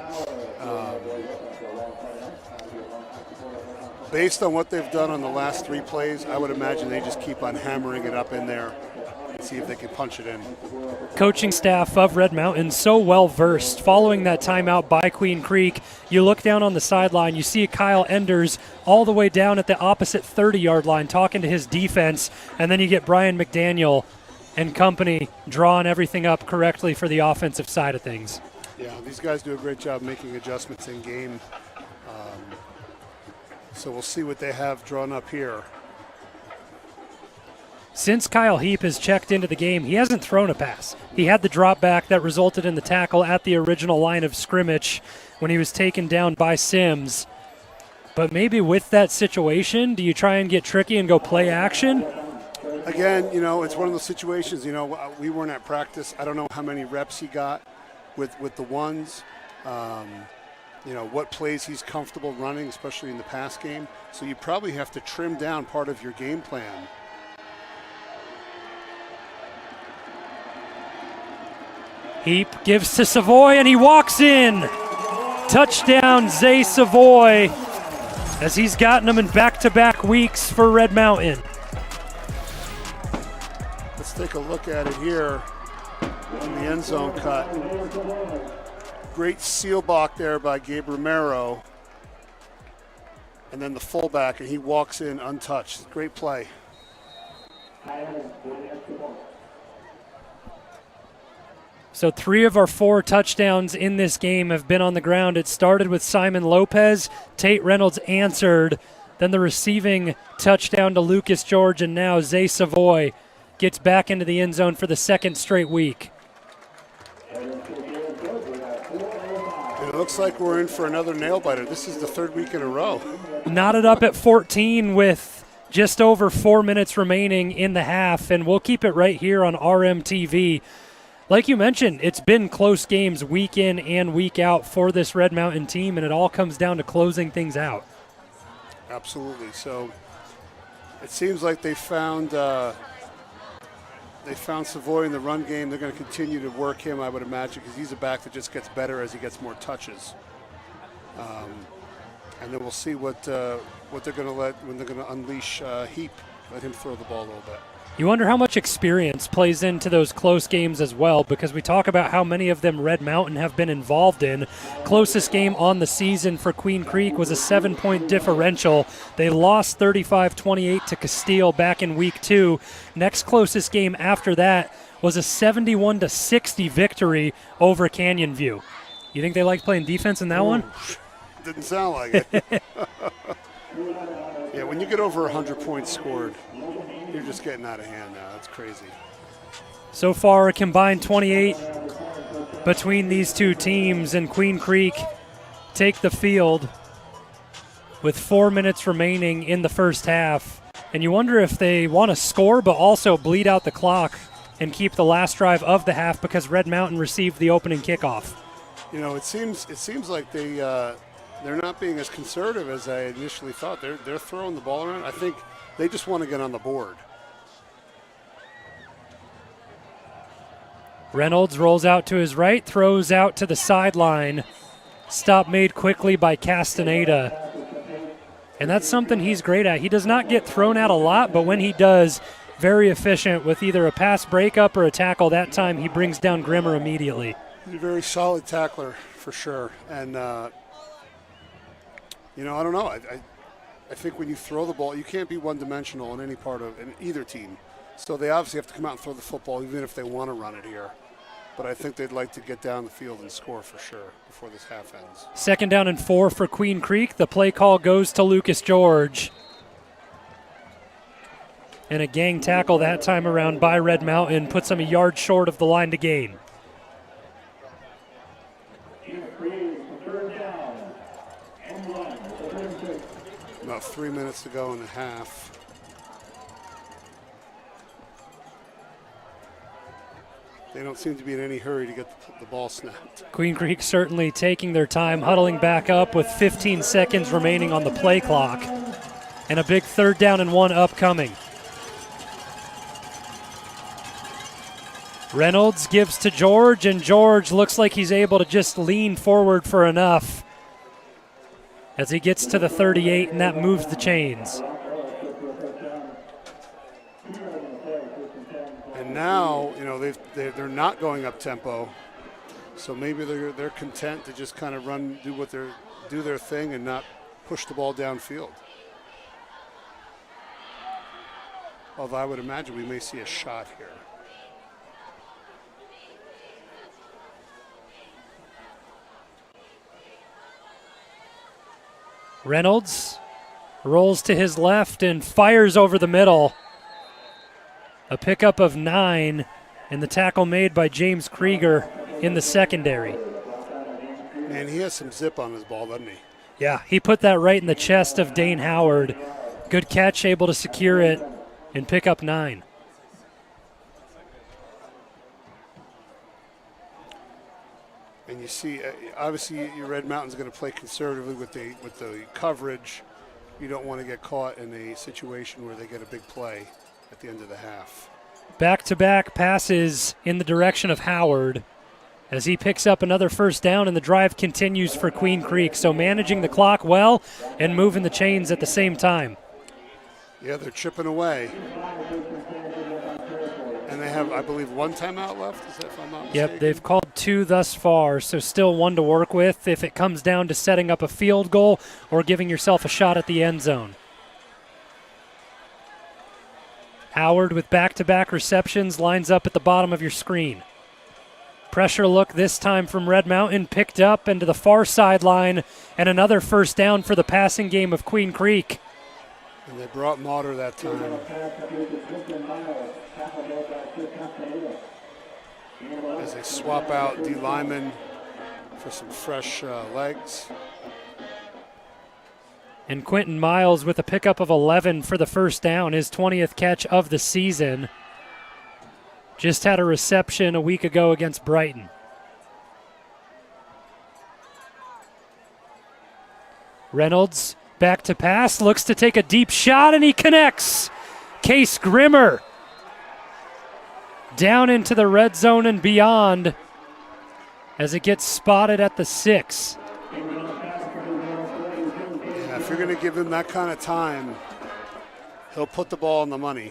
S2: based on what they've done on the last 3 plays, I would imagine they just keep on hammering it up in there and see if they can punch it in.
S1: Coaching staff of Red Mountain so well versed. Following that timeout by Queen Creek, you look down on the sideline, you see Kyle Enders all the way down at the opposite 30-yard line talking to his defense, and then you get Brian McDaniel and company drawing everything up correctly for the offensive side of things.
S2: Yeah, these guys do a great job making adjustments in game. So we'll see what they have drawn up here.
S1: Since Kyle Heap has checked into the game, he hasn't thrown a pass. He had the drop back that resulted in the tackle at the original line of scrimmage when he was taken down by Sims. But maybe with that situation, do you try and get tricky and go play action?
S2: Again, you know, it's one of those situations, you know, we weren't at practice. I don't know how many reps he got with the ones. You know, what plays he's comfortable running, especially in the pass game. So you probably have to trim down part of your game plan.
S1: Heap gives to Savoy, and he walks in. Touchdown, Zay Savoy, as he's gotten them in back-to-back weeks for Red Mountain.
S2: Let's take a look at it here on the end zone cut. Great seal block there by Gabe Romero. And then the fullback, and he walks in untouched. Great play.
S1: So 3 of our 4 touchdowns in this game have been on the ground. It started with Simon Lopez. Tate Reynolds answered. Then the receiving touchdown to Lucas George, and now Zay Savoy gets back into the end zone for the 2nd straight week.
S2: It looks like we're in for another nail-biter. This is the 3rd week in a row.
S1: Knotted up at 14 with just over 4 minutes remaining in the half, and we'll keep it right here on RMTV. Like you mentioned, it's been close games week in and week out for this Red Mountain team, and it all comes down to closing things out.
S2: Absolutely. So it seems like they found Savoy in the run game. They're going to continue to work him, I would imagine, because he's a back that just gets better as he gets more touches. And then we'll see what they're going to let when they're going to unleash Heap, let him throw the ball a little bit.
S1: You wonder how much experience plays into those close games as well, because we talk about how many of them Red Mountain have been involved in. Closest game on the season for Queen Creek was a 7-point differential. They lost 35-28 to Castile back in week 2. Next closest game after that was a 71-60 victory over Canyon View. You think they liked playing defense in that one?
S2: Didn't sound like it. Yeah, when you get over 100 points scored, you're just getting out of hand now. That's crazy.
S1: So far, a combined 28 between these two teams, and Queen Creek take the field with 4 minutes remaining in the first half. And you wonder if they want to score but also bleed out the clock and keep the last drive of the half, because Red Mountain received the opening kickoff.
S2: You know, it seems like they're not being as conservative as I initially thought. They're throwing the ball around. I think they just want to get on the board.
S1: Reynolds rolls out to his right, throws out to the sideline. Stop made quickly by Castaneda. And that's something he's great at. He does not get thrown out a lot, but when he does, very efficient with either a pass breakup or a tackle. That time he brings down Grimmer immediately.
S2: He's a very solid tackler for sure. And, you know, I don't know. I think when you throw the ball, you can't be one-dimensional in either team. So they obviously have to come out and throw the football, even if they want to run it here. But I think they'd like to get down the field and score for sure before this half ends.
S1: 2nd down and 4 for Queen Creek. The play call goes to Lucas George. And a gang tackle that time around by Red Mountain puts them a yard short of the line to gain.
S2: About 3 minutes to go in the half. They don't seem to be in any hurry to get the ball snapped.
S1: Queen Creek certainly taking their time, huddling back up with 15 seconds remaining on the play clock. And a big 3rd down and 1 upcoming. Reynolds gives to George, and George looks like he's able to just lean forward for enough. as he gets to the 38, and that moves the chains.
S2: And now, you know, they're not going up tempo, so maybe they're content to just kind of do their thing and not push the ball downfield. Although I would imagine we may see a shot here.
S1: Reynolds rolls to his left and fires over the middle. A pickup of 9, and the tackle made by James Krieger in the secondary.
S2: Man, he has some zip on his ball, doesn't he?
S1: Yeah, he put that right in the chest of Dane Howard. Good catch, able to secure it and pick up 9.
S2: And you see, obviously, your Red Mountain's going to play conservatively with the coverage. You don't want to get caught in a situation where they get a big play at the end of the half.
S1: Back-to-back passes in the direction of Howard as he picks up another first down, and the drive continues for Queen Creek. So managing the clock well and moving the chains at the same time.
S2: Yeah, they're chipping away. And they have, I believe, 1 timeout left, is that, if I'm not mistaken?
S1: Yep, they've called 2 thus far, so still 1 to work with if it comes down to setting up a field goal or giving yourself a shot at the end zone. Howard with back-to-back receptions lines up at the bottom of your screen. Pressure look this time from Red Mountain, picked up into the far sideline, and another first down for the passing game of Queen Creek.
S2: And they brought Mauder that time. As they swap out D. Lyman for some fresh legs.
S1: And Quentin Miles with a pickup of 11 for the first down, his 20th catch of the season. Just had a reception a week ago against Brighton. Reynolds back to pass, looks to take a deep shot, and he connects. Case Grimmer down into the red zone and beyond as it gets spotted at the 6.
S2: Yeah, if you're going to give him that kind of time, he'll put the ball on the money.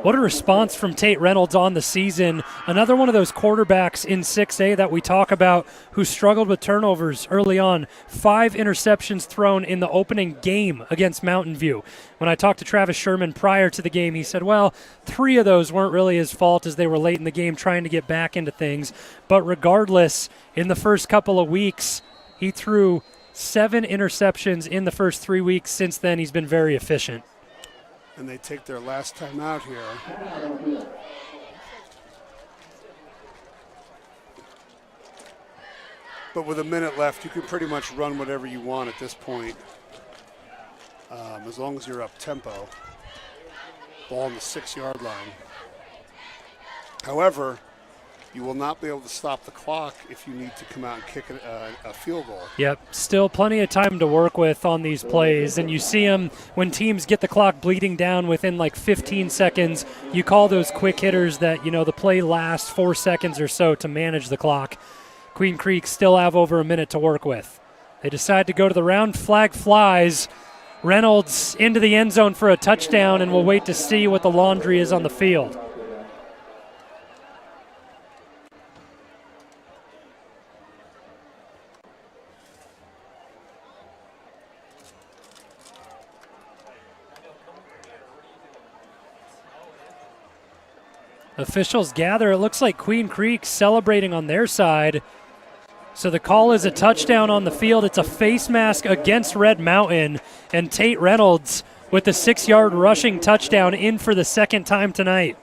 S1: What a response from Tate Reynolds on the season. Another one of those quarterbacks in 6A that we talk about who struggled with turnovers early on. 5 interceptions thrown in the opening game against Mountain View. When I talked to Travis Sherman prior to the game, he said, well, 3 of those weren't really his fault as they were late in the game trying to get back into things. But regardless, in the first couple of weeks, he threw 7 interceptions in the first 3 weeks. Since then, he's been very efficient.
S2: And they take their last time out here. But with a minute left, you can pretty much run whatever you want at this point, as long as you're up tempo. Ball on the 6-yard line. However, you will not be able to stop the clock if you need to come out and kick a field goal.
S1: Yep, still plenty of time to work with on these plays, and you see them when teams get the clock bleeding down within like 15 seconds. You call those quick hitters that, you know, the play lasts 4 seconds or so to manage the clock. Queen Creek still have over a minute to work with. They decide to go to the round, flag flies. Reynolds into the end zone for a touchdown, and we'll wait to see what the laundry is on the field. Officials gather. It looks like Queen Creek celebrating on their side. So the call is a touchdown on the field. It's a face mask against Red Mountain. And Tate Reynolds with the 6-yard rushing touchdown in for the second time tonight.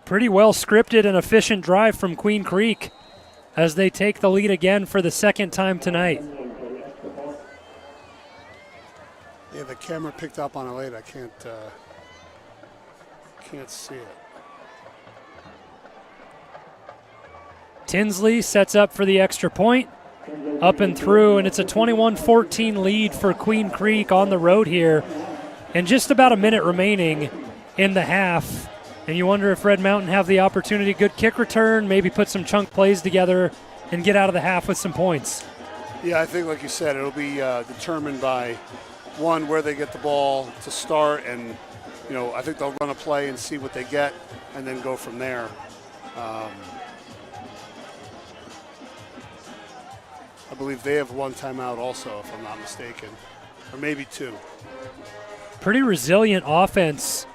S1: Pretty well scripted and efficient drive from Queen Creek as they take the lead again for the second time tonight.
S2: Yeah, the camera picked up on it late. I can't see it.
S1: Tinsley sets up for the extra point. Up and through, and it's a 21-14 lead for Queen Creek on the road here. And just about a minute remaining in the half. And you wonder if Red Mountain have the opportunity, good kick return, maybe put some chunk plays together and get out of the half with some points.
S2: Yeah, I think, like you said, it'll be determined by, one, where they get the ball to start, and, I think they'll run a play and see what they get and then go from there. I believe they have one timeout also, if I'm not mistaken, or maybe two.
S1: Pretty resilient offense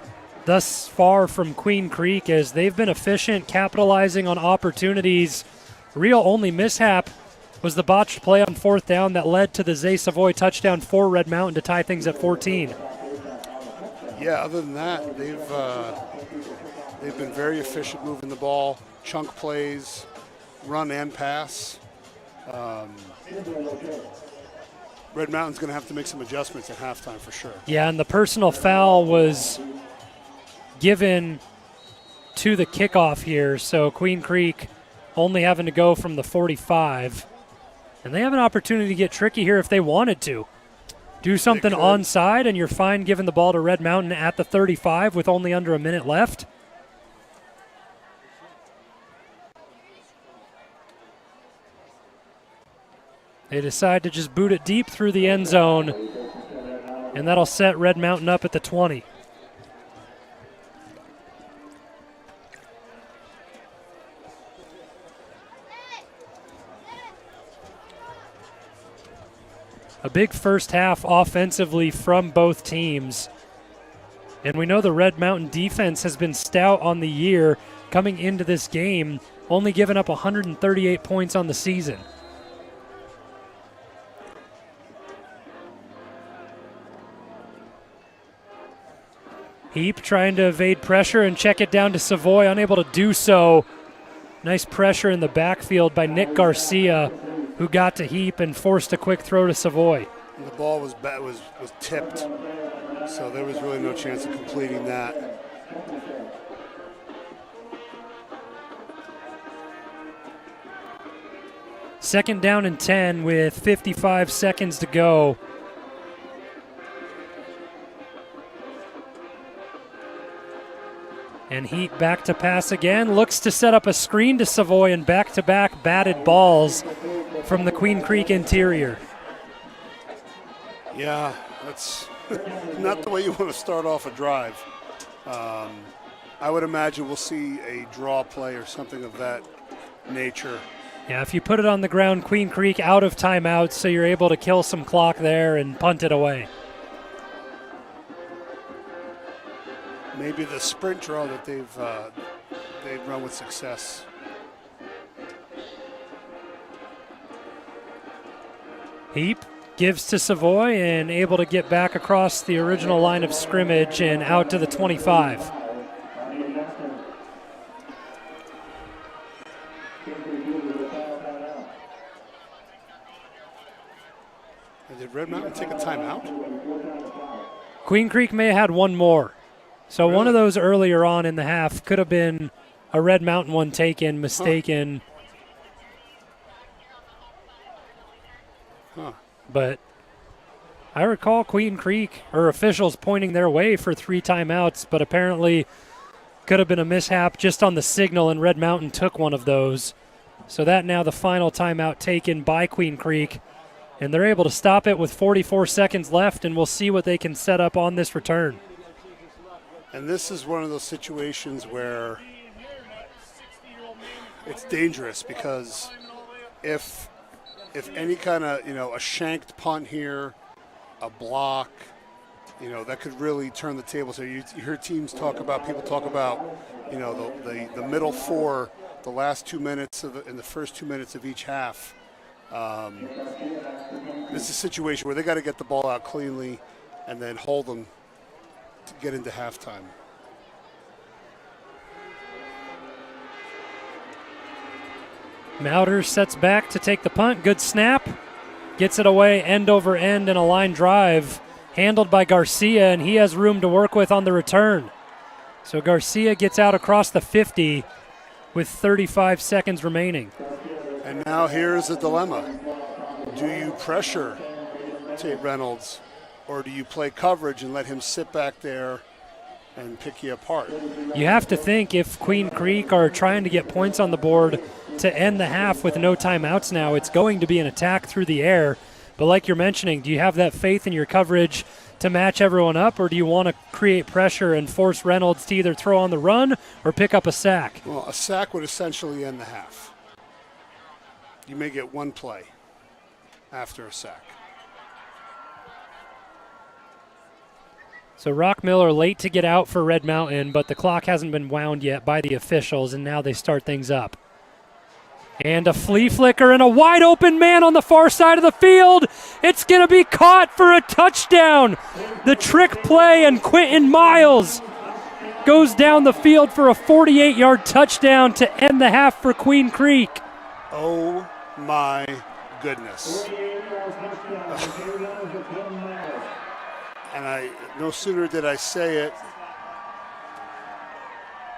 S1: thus far from Queen Creek, as they've been efficient, capitalizing on opportunities. Real only mishap was the botched play on 4th down that led to the Zay Savoy touchdown for Red Mountain to tie things at 14.
S2: Yeah, other than that, they've been very efficient moving the ball, chunk plays, run and pass. Red Mountain's going to have to make some adjustments at halftime for sure.
S1: Yeah, and the personal foul was given to the kickoff here, so Queen Creek only having to go from the 45. And they have an opportunity to get tricky here if they wanted to. Do something onside, and you're fine giving the ball to Red Mountain at the 35 with only under a minute left. They decide to just boot it deep through the end zone, and that'll set Red Mountain up at the 20. A big first half offensively from both teams. And we know the Red Mountain defense has been stout on the year coming into this game, only giving up 138 points on the season. Heap trying to evade pressure and check it down to Savoy, unable to do so. Nice pressure in the backfield by Nick Garcia, who got to Heap and forced a quick throw to Savoy.
S2: The ball was tipped, so there was really no chance of completing that.
S1: Second down and 10 with 55 seconds to go. And Heat back to pass again, looks to set up a screen to Savoy, and back-to-back batted balls from the Queen Creek interior.
S2: Yeah, that's not the way you want to start off a drive. I would imagine we'll see a draw play or something of that nature.
S1: Yeah, if you put it on the ground, Queen Creek out of timeouts, so you're able to kill some clock there and punt it away.
S2: Maybe the sprint draw that they've run with success.
S1: Heap gives to Savoy and able to get back across the original line of scrimmage and out to the 25.
S2: Did Red Mountain take a timeout?
S1: Queen Creek may have had one more. So
S2: really?
S1: One of those earlier on in the half could have been a Red Mountain one taken, mistaken.
S2: Huh.
S1: But I recall Queen Creek or officials pointing their way for 3 timeouts, but apparently could have been a mishap just on the signal, and Red Mountain took one of those. So that now the final timeout taken by Queen Creek, and they're able to stop it with 44 seconds left, and we'll see what they can set up on this return.
S2: And this is one of those situations where it's dangerous, because if any kind of, a shanked punt here, a block, that could really turn the table. So you hear people talk about, the middle four, the last 2 minutes in the first 2 minutes of each half. This is a situation where they got to get the ball out cleanly and then hold them to get into halftime.
S1: Mauder sets back to take the punt. Good snap. Gets it away end over end in a line drive. Handled by Garcia, and he has room to work with on the return. So Garcia gets out across the 50 with 35 seconds remaining.
S2: And now here's the dilemma. Do you pressure Tate Reynolds, or do you play coverage and let him sit back there and pick you apart.
S1: You have to think if Queen Creek are trying to get points on the board to end the half with no timeouts now, it's going to be an attack through the air. But like you're mentioning, do you have that faith in your coverage to match everyone up, or do you want to create pressure and force Reynolds to either throw on the run or pick up a sack?
S2: Well, a sack would essentially end the half. You may get one play after a sack.
S1: So Rock Miller late to get out for Red Mountain, but the clock hasn't been wound yet by the officials, and now they start things up. And a flea flicker and a wide open man on the far side of the field. It's going to be caught for a touchdown. The trick play, and Quentin Miles goes down the field for a 48-yard touchdown to end the half for Queen Creek.
S2: Oh my goodness. And no sooner did I say it,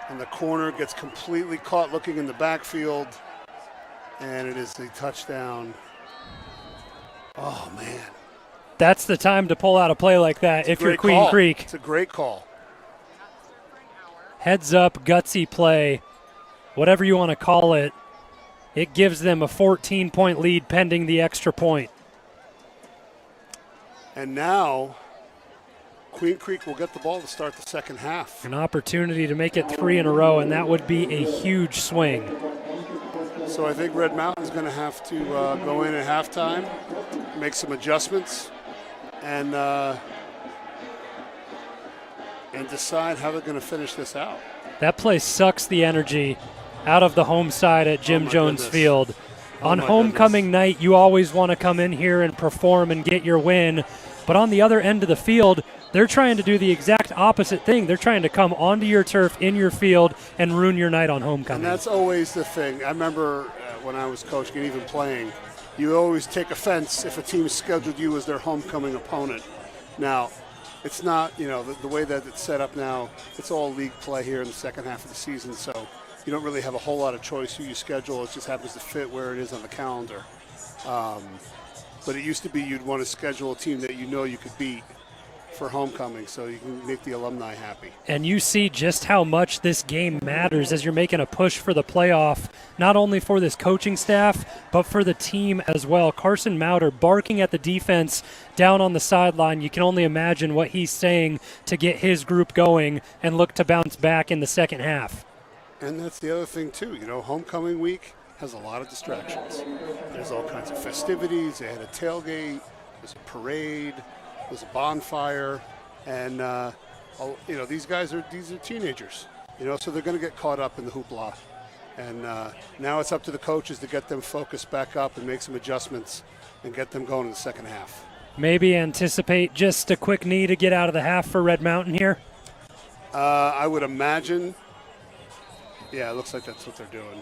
S2: and the corner gets completely caught looking in the backfield, and it is a touchdown. Oh, man.
S1: That's the time to pull out a play like that if you're Queen Creek.
S2: It's a great call.
S1: Heads up, gutsy play, whatever you want to call it. It gives them a 14-point lead pending the extra point.
S2: And now Queen Creek will get the ball to start the second half.
S1: An opportunity to make it 3 in a row, and that would be a huge swing.
S2: So I think Red Mountain's going to have to go in at halftime, make some adjustments, and decide how they're going to finish this out.
S1: That play sucks the energy out of the home side at Jim Jones Field. On homecoming night, you always want to come in here and perform and get your win. But on the other end of the field, they're trying to do the exact opposite thing. They're trying to come onto your turf, in your field, and ruin your night on homecoming.
S2: And that's always the thing. I remember when I was coaching and even playing, you always take offense if a team scheduled you as their homecoming opponent. Now, it's not, the way that it's set up now, it's all league play here in the second half of the season, so you don't really have a whole lot of choice who you schedule. It just happens to fit where it is on the calendar. But it used to be you'd want to schedule a team that you could beat for homecoming so you can make the alumni happy.
S1: And you see just how much this game matters as you're making a push for the playoff, not only for this coaching staff, but for the team as well. Carson Mauder barking at the defense down on the sideline. You can only imagine what he's saying to get his group going and look to bounce back in the second half.
S2: And that's the other thing, too. Homecoming week has a lot of distractions. There's all kinds of festivities. They had a tailgate. There's a parade. There's a bonfire. And, these are teenagers, so they're going to get caught up in the hoopla. And now it's up to the coaches to get them focused back up and make some adjustments and get them going in the second half.
S1: Maybe anticipate just a quick knee to get out of the half for Red Mountain here?
S2: I would imagine. Yeah, it looks like that's what they're doing.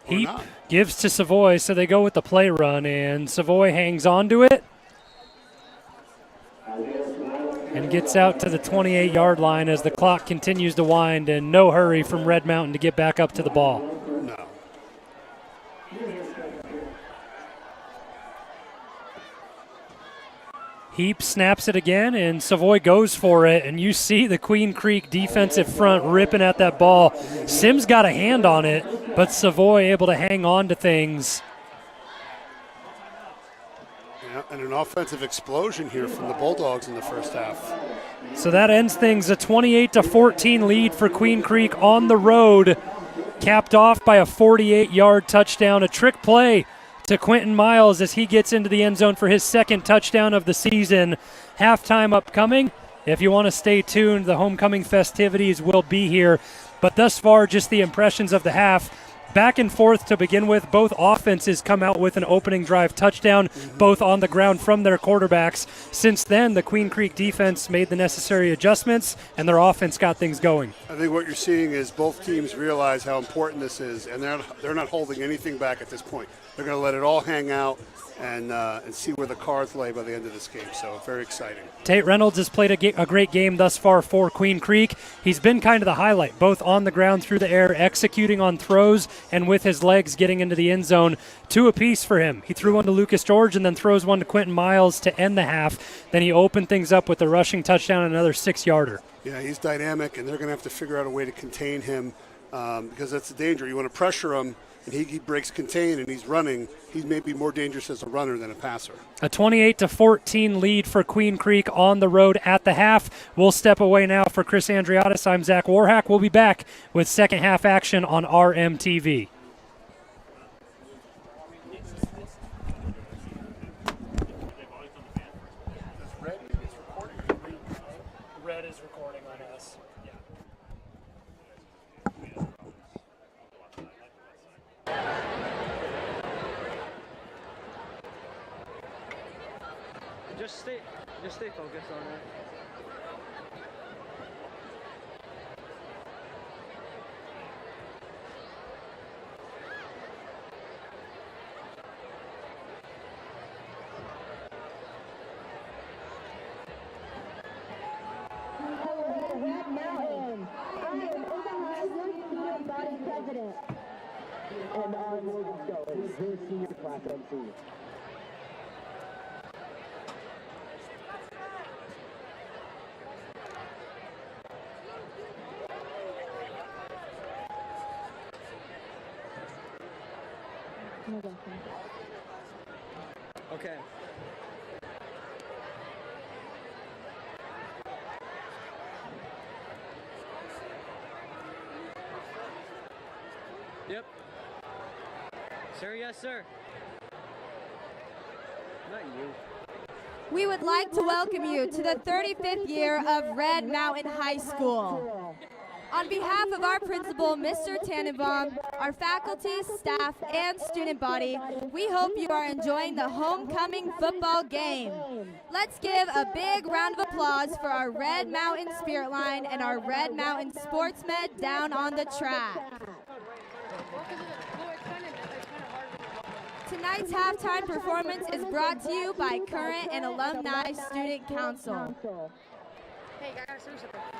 S1: Heap gives to Savoy, so they go with the play run, and Savoy hangs on to it and gets out to the 28-yard line as the clock continues to wind, and no hurry from Red Mountain to get back up to the ball.
S2: No.
S1: Heap snaps it again, and Savoy goes for it, and you see the Queen Creek defensive front ripping at that ball. Sims got a hand on it, but Savoy able to hang on to things.
S2: Yeah, and an offensive explosion here from the Bulldogs in the first half.
S1: So that ends things, a 28-14 lead for Queen Creek on the road, capped off by a 48-yard touchdown, a trick play to Quentin Miles as he gets into the end zone for his second touchdown of the season. Halftime upcoming. If you want to stay tuned, the homecoming festivities will be here. But thus far, just the impressions of the half. Back and forth to begin with. Both offenses come out with an opening drive touchdown, both on the ground from their quarterbacks. Since then, the Queen Creek defense made the necessary adjustments, and their offense got things going.
S2: I think what you're seeing is both teams realize how important this is, and they're not holding anything back at this point. They're going to let it all hang out and see where the cards lay by the end of this game. So very exciting.
S1: Tate Reynolds has played a great game thus far for Queen Creek. He's been kind of the highlight, both on the ground, through the air, executing on throws, and with his legs getting into the end zone. 2 apiece for him. He threw one to Lucas George and then throws one to Quentin Miles to end the half. Then he opened things up with a rushing touchdown and another 6-yarder.
S2: Yeah, he's dynamic, and they're going to have to figure out a way to contain him because that's the danger. You want to pressure him, and he breaks contain and he's running. He may be more dangerous as a runner than a passer.
S1: A 28-14 lead for Queen Creek on the road at the half. We'll step away now for Chris Andriotis. I'm Zach Warhack. We'll be back with second half action on RMTV. Red is recording on us. Yeah.
S3: Just stay focused on it.
S4: Red Mountain. I am Omaha's student body president. And I'm Logan Scully, his senior class MC.
S3: Okay. Yep. Sir, yes, sir. Not you.
S5: We would like to welcome you to the 35th year of Red Mountain High School. On behalf of our principal, Mr. Tannenbaum, our faculty, staff, and student body, we hope you are enjoying the homecoming football game. Let's give a big round of applause for our Red Mountain Spirit Line and our Red Mountain Sportsmen down on the track. Tonight's halftime performance is brought to you by Current and Alumni Student Council.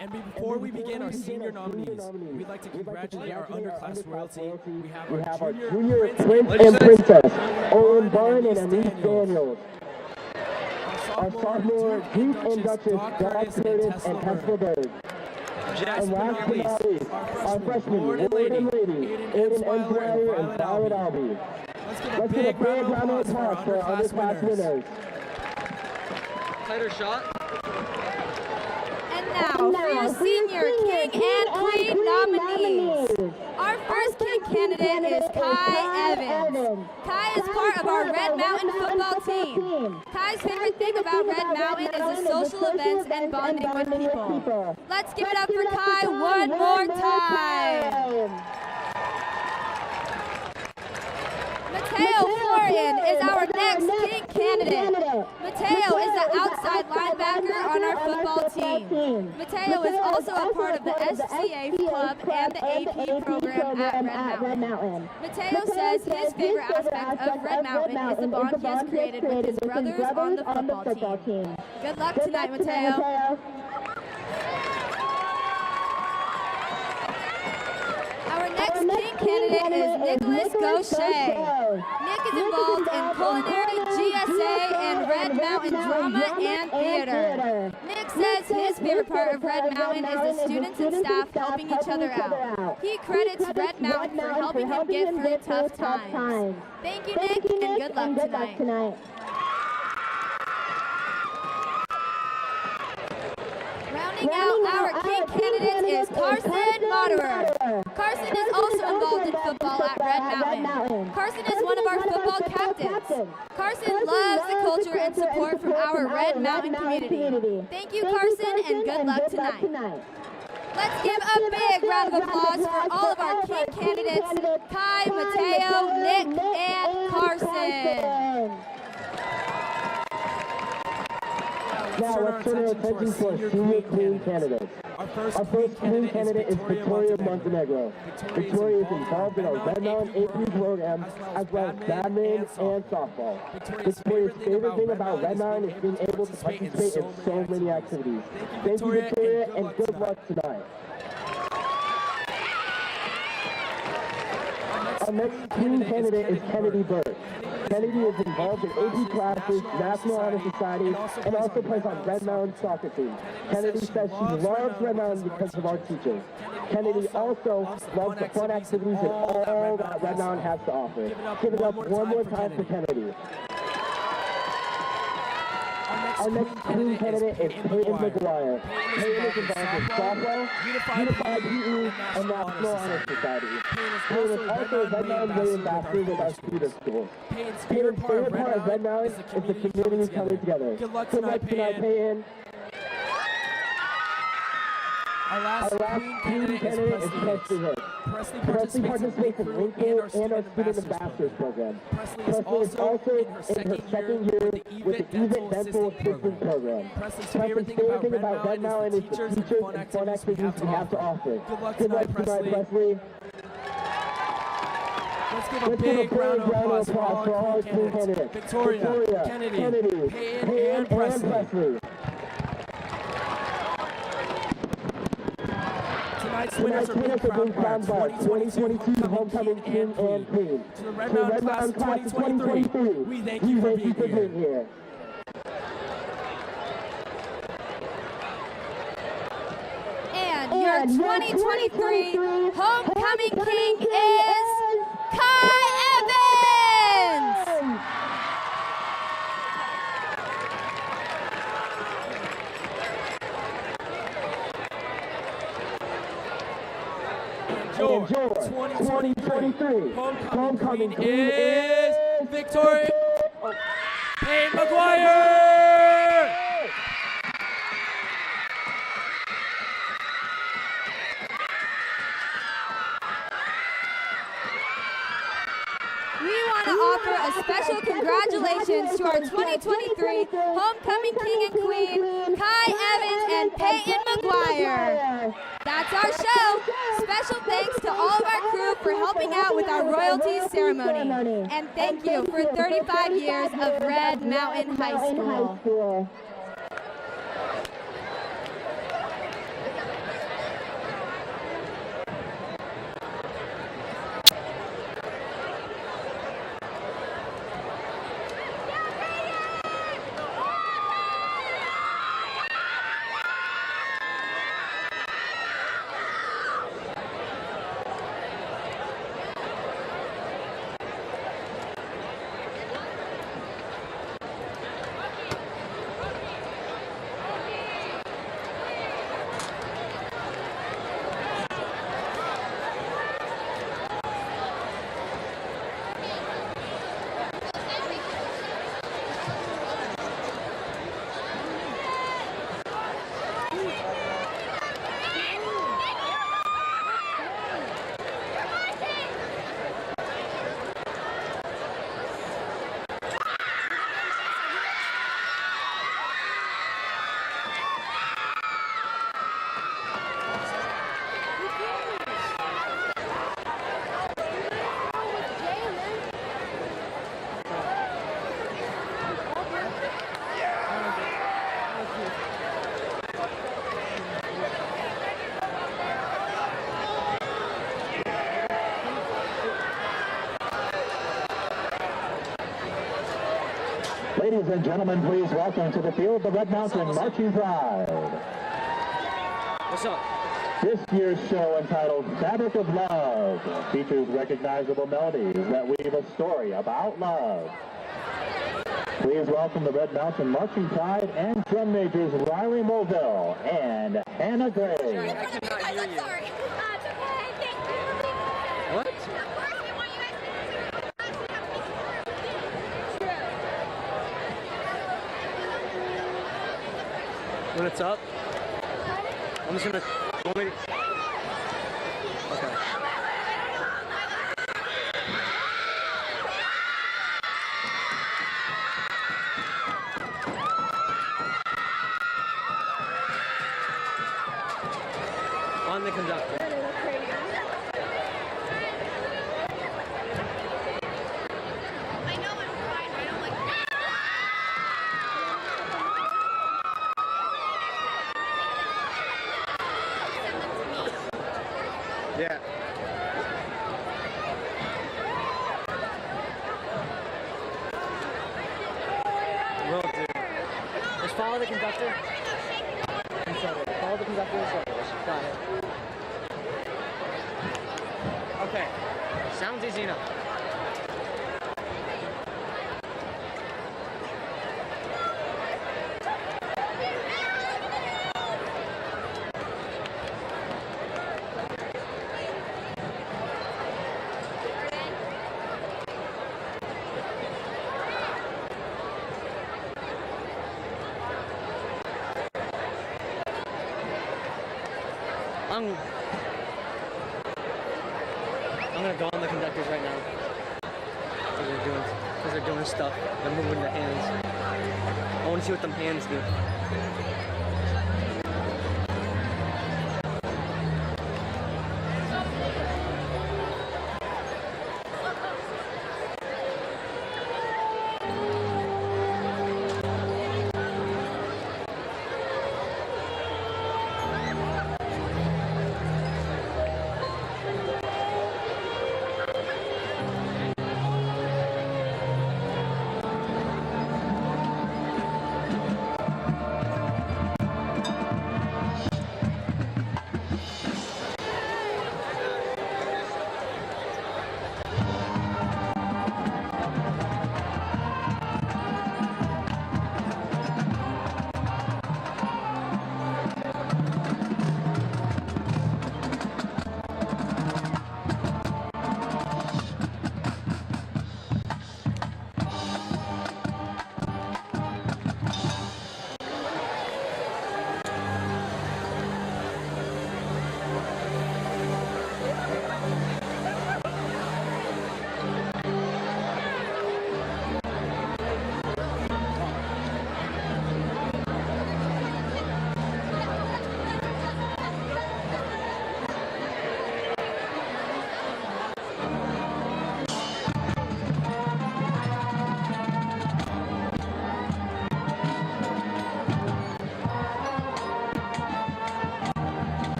S6: And before we begin our senior nominees, we'd like to congratulate our underclass royalty. We have our junior
S4: Prince and Princess, Owen Barn and Anise Daniels. Our sophomore Duke and Duchess, Brad Curtis and Tesla Bird. And last but not least, our freshmen, Lord and Lady, Aiden Ensweiler and Violet Albee. Let's give a big round of applause for our underclass winners.
S3: Tighter shot.
S5: And now for your senior King and Queen nominees. Our first King candidate is Kai Evans. Kai is part of our Red Mountain football team. Kai's favorite thing about Red Mountain is the social events and bonding with people. Let's give it up for Kai one more time. Mateo Florian is our next King candidate. Mateo is the outside linebacker on our football team. Mateo is also a part of the SCA club and the AP program at Red Mountain. Mateo says his favorite aspect of Red Mountain is the bond he has created with his brothers on the football team. Good luck tonight, Mateo. Our next King candidate is Nicholas Gaucher. Nick is involved in culinary, GSA, and Red Mountain drama and theater. Nick says his favorite part of Red Mountain is the students and staff helping each other out. He credits Red Mountain for helping him get through tough times. Thank you, Nick, and good luck tonight. Rounding out our King candidates is Carson Moderer. Carson is also involved in football at Red Mountain. Carson is one of our football captains. Carson loves the culture and support from our Red Mountain community. Thank you, Carson, and good luck tonight. Let's give a big round of applause for all of our King candidates, Kai, Mateo, Nick, and Carson.
S4: Now let's turn our attention to our senior Queen candidates. Our first Queen candidate is Victoria Montenegro. Victoria is involved in our Red Mountain AP program as well as badminton and softball. Victoria's favorite thing about Red Mountain is being able to participate in so many activities. Thank you, Victoria, and good luck tonight. Our next Queen candidate is Kennedy Burke. Kennedy is involved in AP classes, National Honor Society, and also plays on Red Mountain soccer team. Kennedy says she loves Red Mountain because of our teachers. Kennedy also loves the fun activities and all that Red Mountain has to offer. Give it up one more time for Kennedy. Our next Queen candidate is Peyton McGuire. Peyton is involved in softball, Unified PE, and National Honor Society. Peyton is also a Red Mountain Day ambassador with our feeder school. Peyton's favorite part of Red Mountain is the community coming together. Good luck tonight, Peyton.
S6: Our last Queen candidate is
S4: Presley Hood. Presley participates in LinkedIn and our Student Ambassadors program. Presley is also in her second year with the EVIT Dental Assistance program. Presley's favorite thing about Red Mountain is the teachers and fun activities we have to offer. Good luck tonight, Presley.
S6: Let's give a big round of applause for all our Queen candidates. Victoria, Kennedy, Peyton, and Presley. Tonight's winners are being crowned by 2022 Homecoming King and Queen. To the Red Mountain Class of 2023, we thank you for being here.
S5: And your 2023 Homecoming King is Kai Evans!
S6: Your 2023 Homecoming Queen is Victoria Peyton McGuire!
S5: We want to offer a special congratulations to our 2023 Homecoming King and Queen, Kai Evans and Peyton McGuire. That's our show. Special thanks to all of our crew for helping out with our royalties ceremony. And thank you for 35 years of Red Mountain High School.
S7: Ladies and gentlemen, please welcome to the field the Red Mountain Marching Pride.
S3: What's up?
S7: This year's show, entitled Fabric of Love, features recognizable melodies that weave a story about love. Please welcome the Red Mountain Marching Pride and drum majors Riley Mulville and Hannah Gray.
S3: I cannot hear you.
S5: Sorry. It's okay. Thank you.
S3: What?
S5: Of course, we want you guys to
S3: When it's up, I'm just gonna. Want me to, okay. On the conductor. Yeah. conductor. Follow the conductor and shoulders. Got it. Okay. Sounds easy enough. I'm gonna go on the conductors right now. Because they're doing stuff. They're moving their hands. I want to see what them hands do.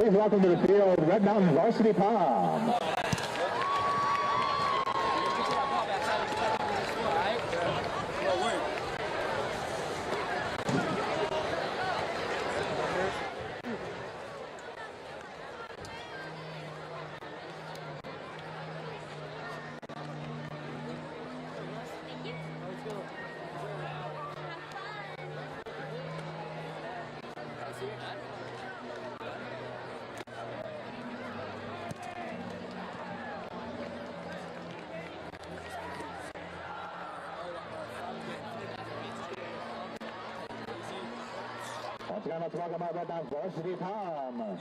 S7: Please welcome to the field, Red Mountain Varsity Pom. Once again, let's welcome our Red Mountain Varsity Pom.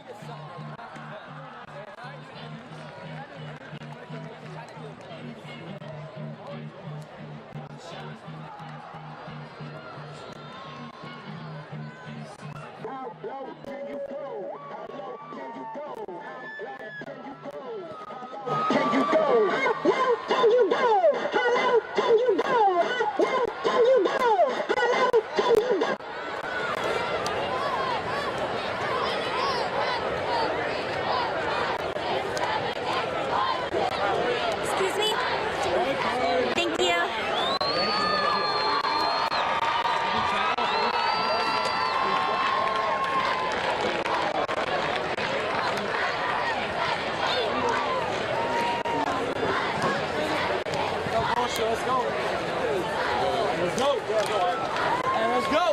S7: How low can you go? How low can you go? How low can you go? How low can you go? How low can you go? How low can you go? How low can you go?
S5: Excuse me? Thank you.
S3: Let's go. Let's go. And let's go.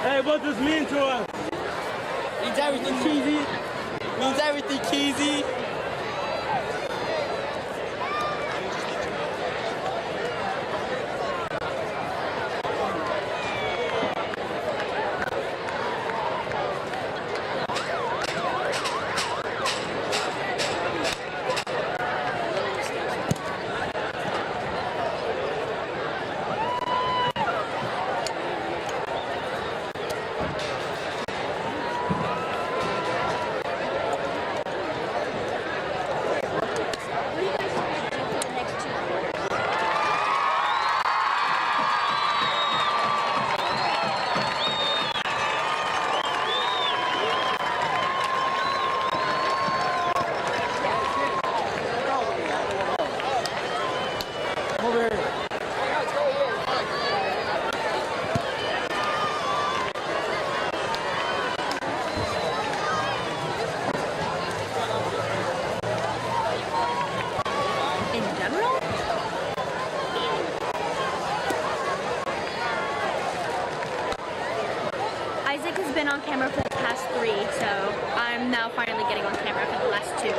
S3: Hey, what does this mean to us? Means everything, Keezy. Means everything, Keezy.
S5: Isaac has been on camera for the past 3, so I'm now finally getting on camera for the last 2.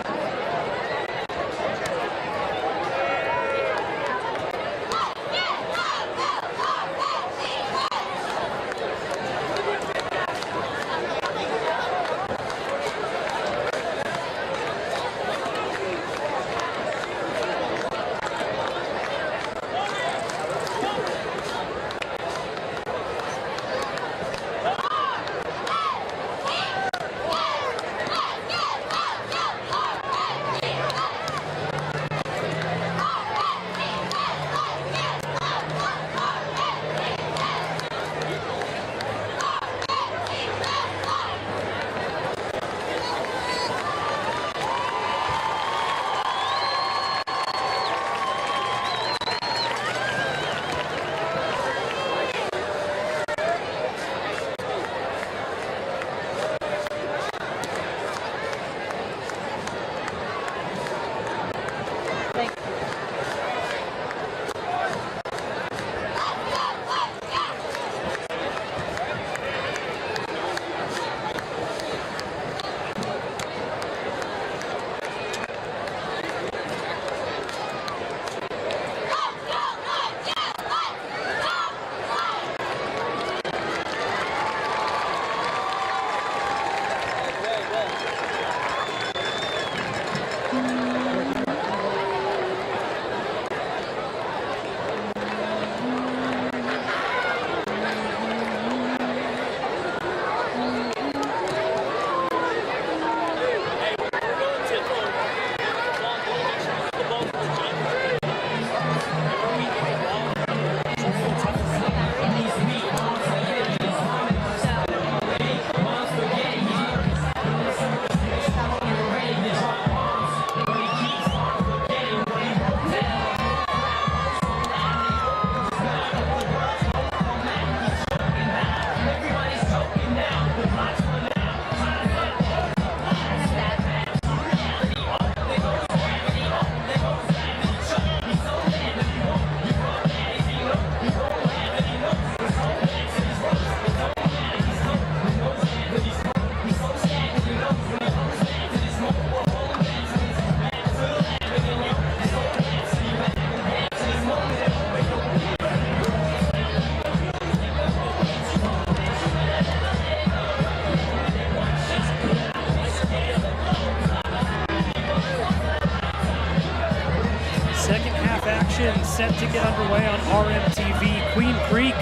S1: set to get underway on RMTV. Queen Creek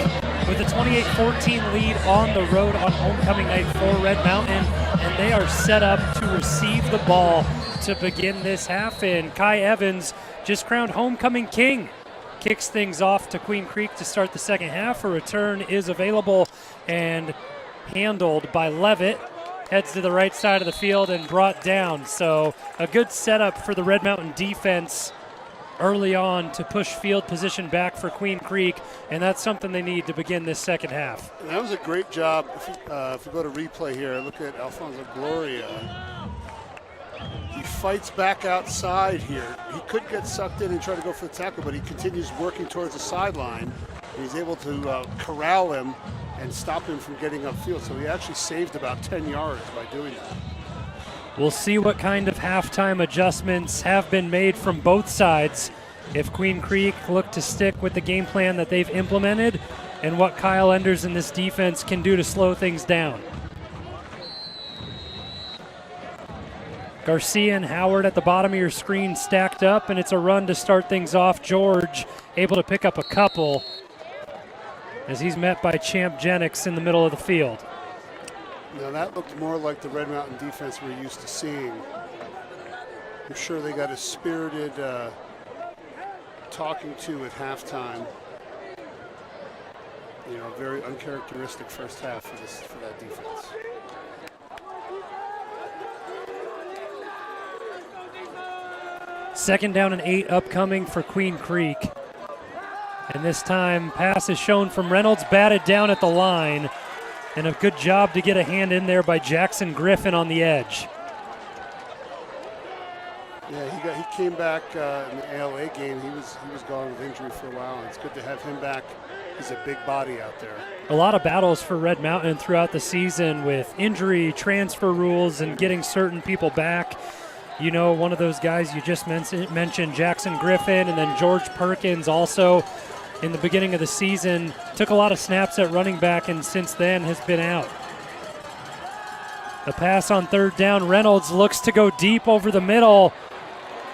S1: with a 28-14 lead on the road on homecoming night for Red Mountain, and they are set up to receive the ball to begin this half. And Kai Evans, just crowned homecoming king, kicks things off to Queen Creek to start the second half. A return is available and handled by Levitt. Heads to the right side of the field and brought down. So a good setup for the Red Mountain defense early on to push field position back for Queen Creek, and that's something they need to begin this second half.
S2: And that was a great job. If you go to replay here, look at Alfonso Gloria. He fights back outside here. He could get sucked in and try to go for the tackle, but he continues working towards the sideline. He's able to corral him and stop him from getting upfield. So he actually saved about 10 yards by doing that.
S1: We'll see what kind of halftime adjustments have been made from both sides. If Queen Creek look to stick with the game plan that they've implemented, and what Kyle Enders and this defense can do to slow things down. Garcia and Howard at the bottom of your screen stacked up, and it's a run to start things off. George able to pick up a couple as he's met by Champ Jennings in the middle of the field.
S2: Now that looked more like the Red Mountain defense we're used to seeing. I'm sure they got a spirited talking to at halftime. You know, very uncharacteristic first half for that defense.
S1: Second down and 8 upcoming for Queen Creek. And this time, pass is shown from Reynolds, batted down at the line. And a good job to get a hand in there by Jackson Griffin on the edge.
S2: Yeah, he came back in the ALA game. He was gone with injury for a while, and it's good to have him back. He's a big body out there.
S1: A lot of battles for Red Mountain throughout the season with injury, transfer rules, and getting certain people back. You know, one of those guys you just mentioned, Jackson Griffin, and then George Perkins also in the beginning of the season took a lot of snaps at running back, and since then has been out. A pass on third down. Reynolds looks to go deep over the middle,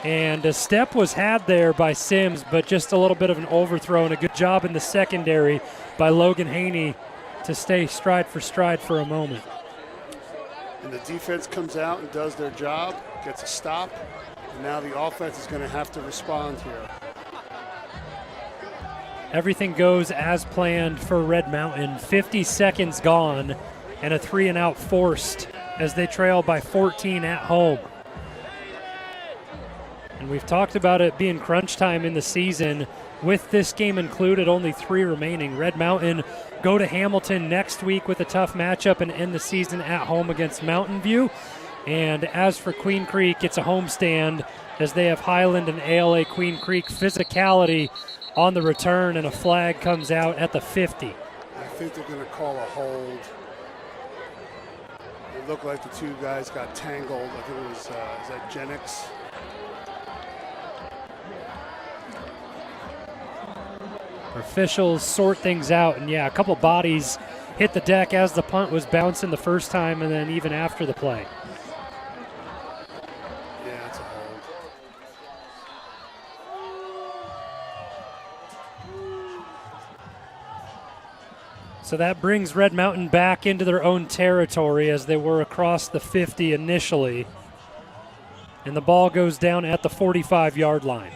S1: and a step was had there by Sims, but just a little bit of an overthrow, and a good job in the secondary by Logan Haney to stay stride for a moment.
S2: And the defense comes out and does their job, gets a stop, and now the offense is going to have to respond here.
S1: Everything goes as planned for Red Mountain. 50 seconds gone and a 3-and-out forced as they trail by 14 at home. And we've talked about it being crunch time in the season. With this game included, only 3 remaining. Red Mountain go to Hamilton next week with a tough matchup and end the season at home against Mountain View. And as for Queen Creek, it's a homestand as they have Highland and ALA Queen Creek physicality on the return, and a flag comes out at the 50.
S2: I think they're going to call a hold. It looked like the two guys got tangled. I think it was, is that Jennings?
S1: Officials sort things out, and yeah, a couple bodies hit the deck as the punt was bouncing the first time, and then even after the play.
S2: Yeah, it's a hold.
S1: So that brings Red Mountain back into their own territory as they were across the 50 initially. And the ball goes down at the 45-yard line.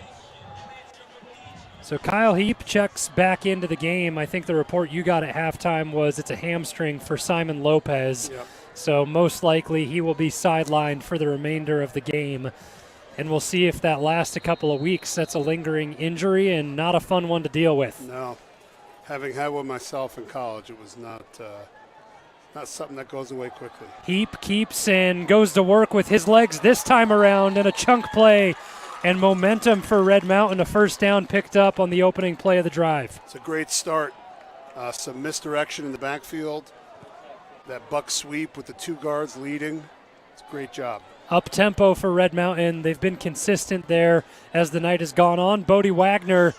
S1: So Kyle Heap checks back into the game. I think the report you got at halftime was it's a hamstring for Simon Lopez.
S2: Yep.
S1: So most likely he will be sidelined for the remainder of the game. And we'll see if that lasts a couple of weeks. That's a lingering injury and not a fun one to deal with.
S2: No. Having had one myself in college, it was not something that goes away quickly.
S1: Heap keeps and goes to work with his legs this time around, and a chunk play and momentum for Red Mountain. A first down picked up on the opening play of the drive.
S2: It's a great start. Some misdirection in the backfield. That buck sweep with the 2 guards leading. It's a great job.
S1: Up tempo for Red Mountain. They've been consistent there as the night has gone on. Bodie Wagner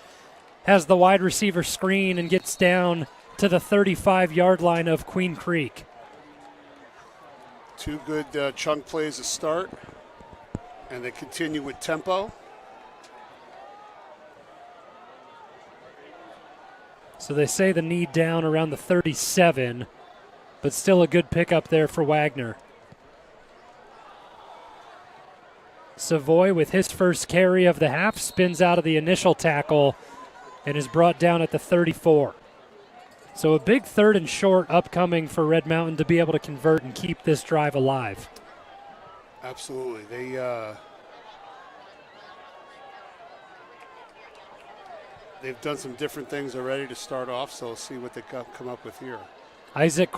S1: has the wide receiver screen and gets down to the 35-yard line of Queen Creek.
S2: 2 good chunk plays to start, and they continue with tempo.
S1: So they say the knee down around the 37, but still a good pickup there for Wagner. Savoy with his first carry of the half spins out of the initial tackle and is brought down at the 34. So a big 3rd and short upcoming for Red Mountain to be able to convert and keep this drive alive.
S2: Absolutely. They've done some different things already to start off, so we'll see what they come up with here.
S1: Isaac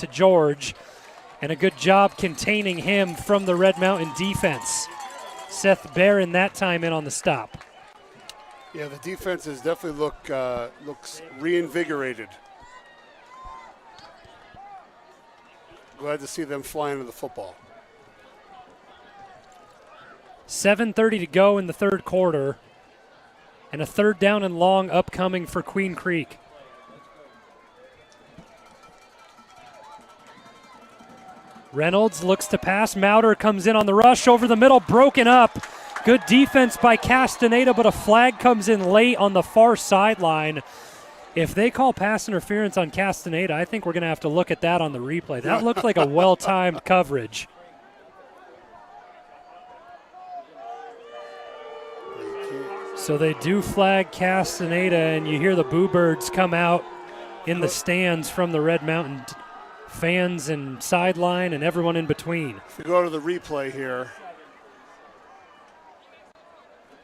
S1: to George, and a good job containing him from the Red Mountain defense. Seth Barron that time in on the stop.
S2: Yeah, the defense has definitely looks reinvigorated. Glad to see them flying to the football.
S1: 7:30 to go in the third quarter, and a 3rd down and long upcoming for Queen Creek. Reynolds looks to pass. Mauder comes in on the rush over the middle, broken up. Good defense by Castaneda, but a flag comes in late on the far sideline. If they call pass interference on Castaneda, I think we're going to have to look at that on the replay. That looked like a well-timed coverage. So they do flag Castaneda, and you hear the Boo Birds come out in the stands from the Red Mountain fans and sideline and everyone in between.
S2: If we go to the replay here,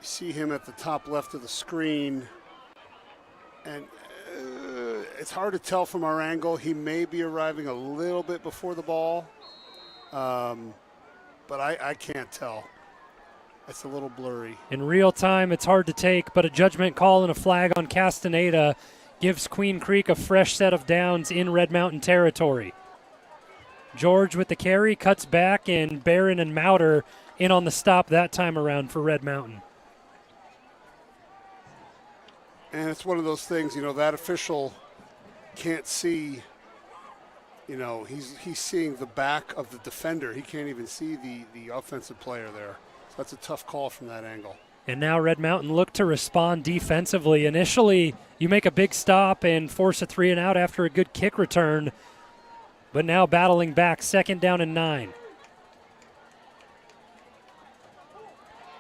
S2: you see him at the top left of the screen, and it's hard to tell from our angle. He may be arriving a little bit before the ball. but I can't tell. It's a little blurry.
S1: In real time, it's hard to take, but a judgment call and a flag on Castaneda gives Queen Creek a fresh set of downs in Red Mountain territory. George with the carry, cuts back, and Barron and Mauter in on the stop that time around for Red Mountain.
S2: And it's one of those things, that official can't see, he's seeing the back of the defender. He can't even see the offensive player there. So that's a tough call from that angle.
S1: And now Red Mountain look to respond defensively. Initially, you make a big stop and force a 3 and out after a good kick return, but now battling back, 2nd down and 9.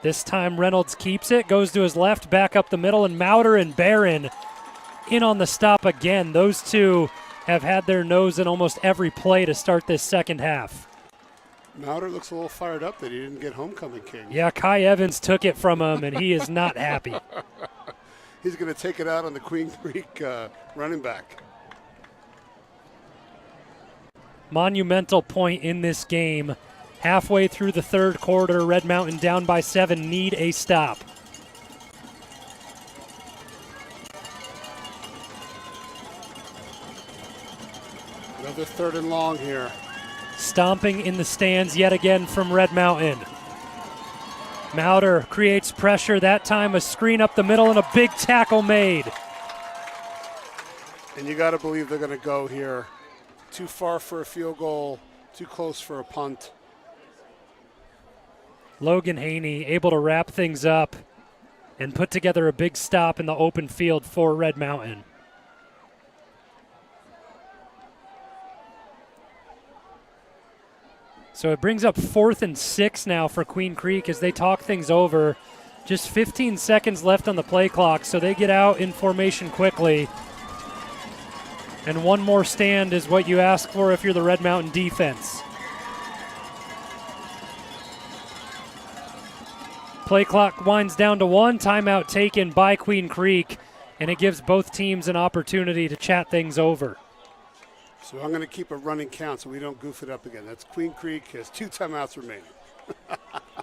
S1: This time Reynolds keeps it, goes to his left, back up the middle, and Mauter and Barron in on the stop again. Those two have had their nose in almost every play to start this second half.
S2: Mauter looks a little fired up that he didn't get homecoming king.
S1: Yeah, Kai Evans took it from him, and he is not happy.
S2: He's going to take it out on the Queen Creek running back.
S1: Monumental point in this game. Halfway through the third quarter, Red Mountain down by 7, need a stop.
S2: Another 3rd and long here.
S1: Stomping in the stands yet again from Red Mountain. Mauter creates pressure, that time a screen up the middle and a big tackle made.
S2: And you got to believe they're going to go here. Too far for a field goal, too close for a punt.
S1: Logan Haney able to wrap things up and put together a big stop in the open field for Red Mountain. So it brings up 4th and 6 now for Queen Creek as they talk things over. Just 15 seconds left on the play clock, so they get out in formation quickly. And one more stand is what you ask for if you're the Red Mountain defense. Play clock winds down to 1, timeout taken by Queen Creek, and it gives both teams an opportunity to chat things over.
S2: So I'm going to keep a running count so we don't goof it up again. That's Queen Creek has 2 timeouts remaining.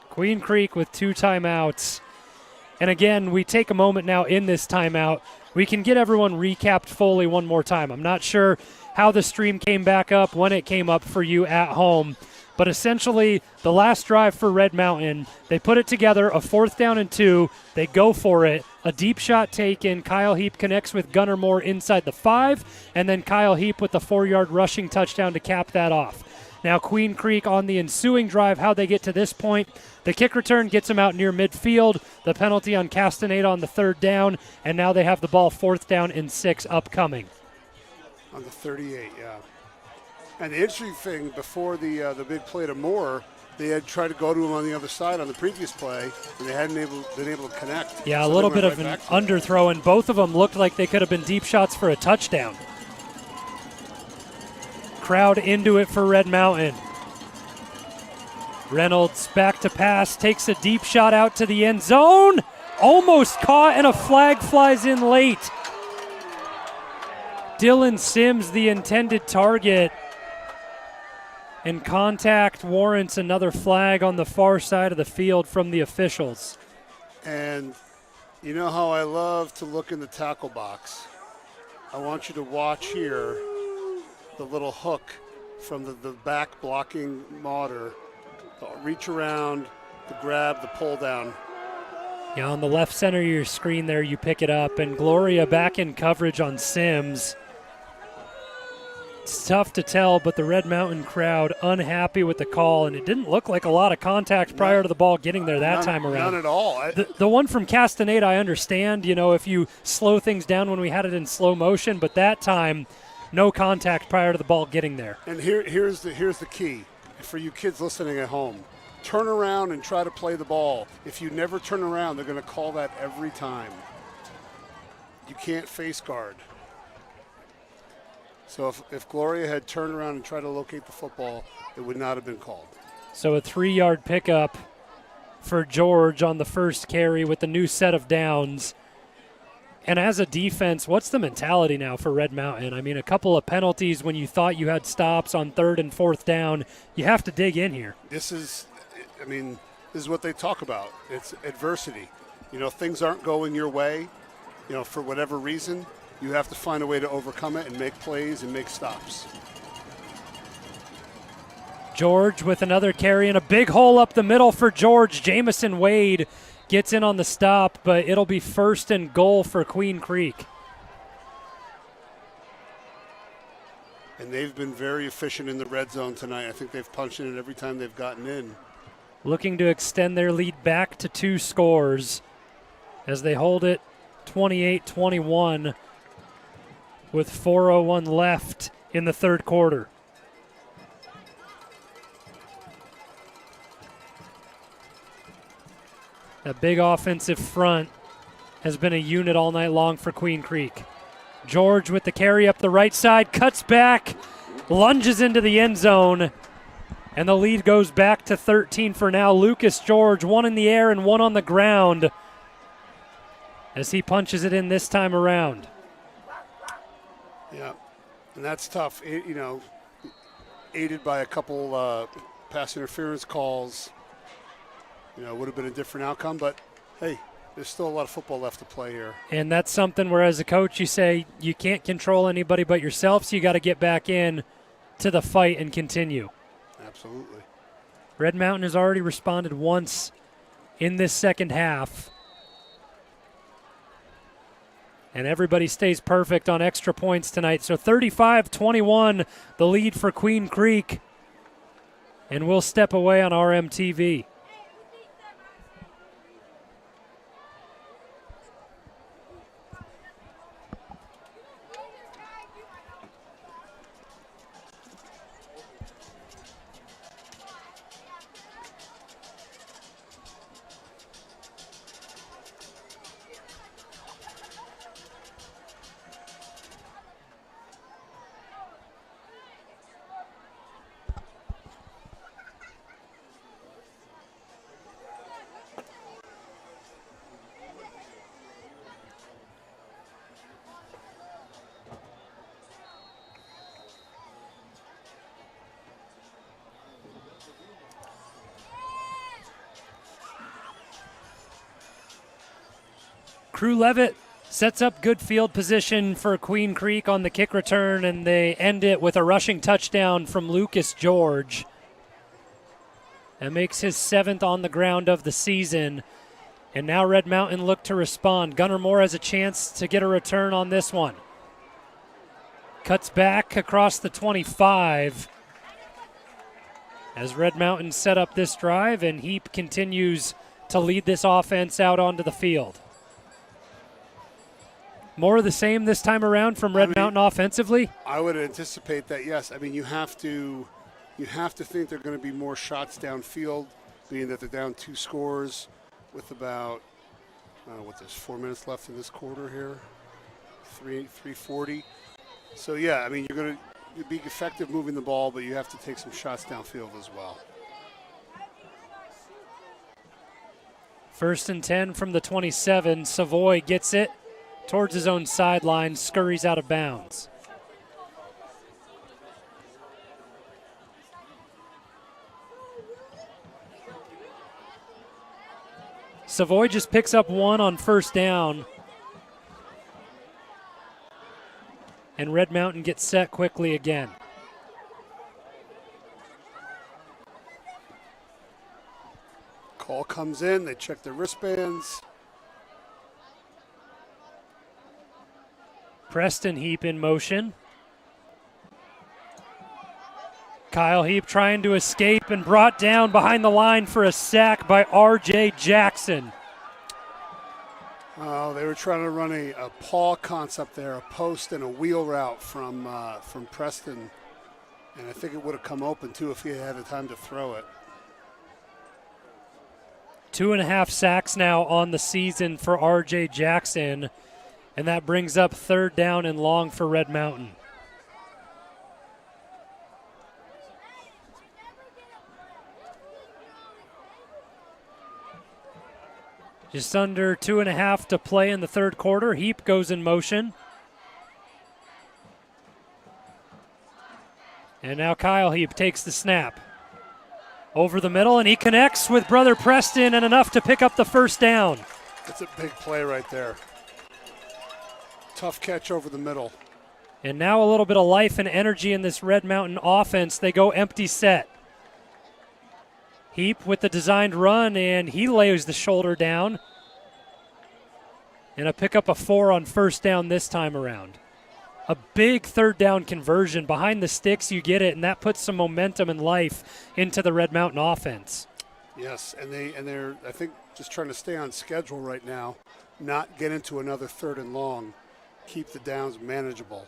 S1: Queen Creek with 2 timeouts. And again, we take a moment now in this timeout. We can get everyone recapped fully one more time. I'm not sure how the stream came back up, when it came up for you at home. But essentially, the last drive for Red Mountain, they put it together, a 4th down and 2. They go for it. A deep shot taken. Kyle Heap connects with Gunnar Moore inside the 5, and then Kyle Heap with the 4-yard rushing touchdown to cap that off. Now Queen Creek on the ensuing drive, how they get to this point. The kick return gets them out near midfield. The penalty on Castaneda on the 3rd down, and now they have the ball 4th down and 6 upcoming.
S2: On the 38, yeah. And the interesting thing, before the big play to Moore, they had tried to go to him on the other side on the previous play, and they hadn't been able to connect.
S1: Yeah,
S2: so
S1: a little bit of an underthrow, and both of them looked like they could have been deep shots for a touchdown. Crowd into it for Red Mountain. Reynolds back to pass, takes a deep shot out to the end zone. Almost caught, and a flag flies in late. Dylan Sims, the intended target. And contact warrants another flag on the far side of the field from the officials.
S2: And you know how I love to look in the tackle box. I want you to watch here the little hook from the back blocking Mauter. Reach around, the grab, the pull down.
S1: Yeah, on the left center of your screen there, you pick it up, and Gloria back in coverage on Sims. It's tough to tell, but the Red Mountain crowd unhappy with the call, and it didn't look like a lot of contact prior to the ball getting there that time around.
S2: None at all.
S1: The one from Castaneda, I understand, if you slow things down when we had it in slow motion, but that time, no contact prior to the ball getting there.
S2: And here's the key for you kids listening at home. Turn around and try to play the ball. If you never turn around, they're going to call that every time. You can't face guard. So if Gloria had turned around and tried to locate the football, it would not have been called.
S1: So a 3-yard pickup for George on the first carry with the new set of downs. And as a defense, what's the mentality now for Red Mountain? I mean, a couple of penalties when you thought you had stops on 3rd and 4th down. You have to dig in here.
S2: This is what they talk about. It's adversity. Things aren't going your way, for whatever reason. You have to find a way to overcome it and make plays and make stops.
S1: George with another carry and a big hole up the middle for George. Jamison Wade gets in on the stop, but it'll be 1st and goal for Queen Creek.
S2: And they've been very efficient in the red zone tonight. I think they've punched in it every time they've gotten in.
S1: Looking to extend their lead back to 2 scores as they hold it 28-21 with 4:01 left in the 3rd quarter. That big offensive front has been a unit all night long for Queen Creek. George with the carry up the right side, cuts back, lunges into the end zone, and the lead goes back to 13 for now. Lucas George, 1 in the air and 1 on the ground as he punches it in this time around.
S2: Yeah, and that's tough. Aided by a couple pass interference calls, would have been a different outcome. But, hey, there's still a lot of football left to play here.
S1: And that's something where as a coach you say you can't control anybody but yourself, so you got to get back in to the fight and continue.
S2: Absolutely.
S1: Red Mountain has already responded once in this second half. And everybody stays perfect on extra points tonight. So 35-21, the lead for Queen Creek. And we'll step away on RMTV. Crew Levitt sets up good field position for Queen Creek on the kick return, and they end it with a rushing touchdown from Lucas George. That makes his 7th on the ground of the season. And now Red Mountain look to respond. Gunnar Moore has a chance to get a return on this one. Cuts back across the 25 as Red Mountain set up this drive, and Heap continues to lead this offense out onto the field. More of the same this time around from Red Mountain offensively?
S2: I would anticipate that, yes. I mean, you have to think there are going to be more shots downfield, being that they're down 2 scores with about, there's 4 minutes left in this quarter here, 3:40. So, yeah, I mean, you're going to be effective moving the ball, but you have to take some shots downfield as well.
S1: 1st and 10 from the 27. Savoy gets it towards his own sideline, scurries out of bounds. Savoy just picks up 1 on 1st down. And Red Mountain gets set quickly again.
S2: Call comes in, they check their wristbands.
S1: Preston Heap in motion. Kyle Heap trying to escape and brought down behind the line for a sack by R.J. Jackson.
S2: Oh, they were trying to run a paw concept there, a post and a wheel route from Preston. And I think it would have come open, too, if he had the time to throw it.
S1: 2.5 sacks now on the season for R.J. Jackson. And that brings up 3rd down and long for Red Mountain. Just under 2.5 to play in the third quarter. Heap goes in motion. And now Kyle Heap takes the snap. Over the middle, and he connects with brother Preston, and enough to pick up the first down.
S2: It's a big play right there. Tough catch over the middle.
S1: And now a little bit of life and energy in this Red Mountain offense. They go empty set. Heap with the designed run, and he lays the shoulder down. And a pickup of 4 on first down this time around. A big third down conversion. Behind the sticks, you get it, and that puts some momentum and life into the Red Mountain offense.
S2: Yes, and they're I think just trying to stay on schedule right now, not get into another third and long, keep the downs manageable.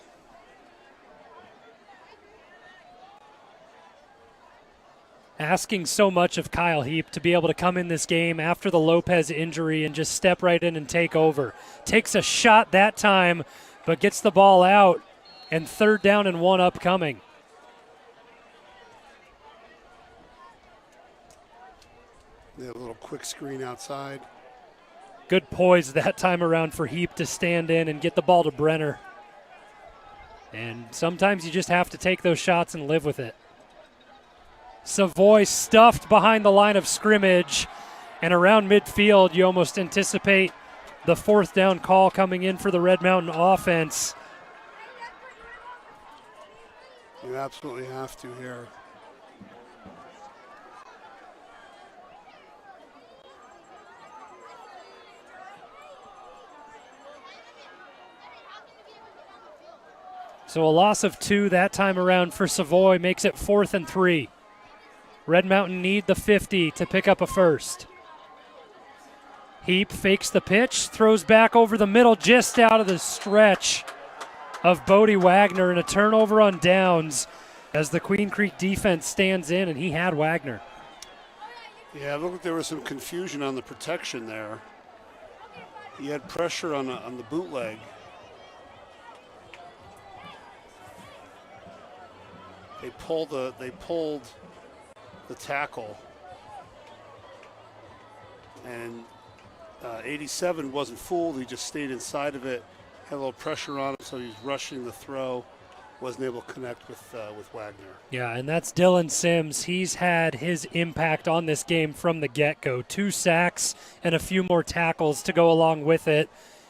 S1: Asking so much of Kyle Heap to be able to come in this game after the Lopez injury and just step right in and take over. Takes a shot that time, but gets the ball out, and third down and 1 upcoming.
S2: A little quick screen outside.
S1: Good poise that time around for Heap to stand in and get the ball to Brenner. And sometimes you just have to take those shots and live with it. Savoy stuffed behind the line of scrimmage, and around midfield you almost anticipate the fourth down call coming in for the Red Mountain offense.
S2: You absolutely have to here.
S1: So a loss of 2 that time around for Savoy makes it 4th and 3. Red Mountain need the 50 to pick up a first. Heap fakes the pitch, throws back over the middle, just out of the stretch of Bodie Wagner, and a turnover on downs as the Queen Creek defense stands in, and he had Wagner.
S2: Yeah, it looked like there was some confusion on the protection there. He had pressure on the bootleg. They pulled the tackle, and 87 wasn't fooled. He just stayed inside of it, had a little pressure on him, so he's rushing the throw, wasn't able to connect with Wagner.
S1: Yeah, and that's Dylan Sims. He's had his impact on this game from the get-go. 2 sacks and a few more tackles to go along with it,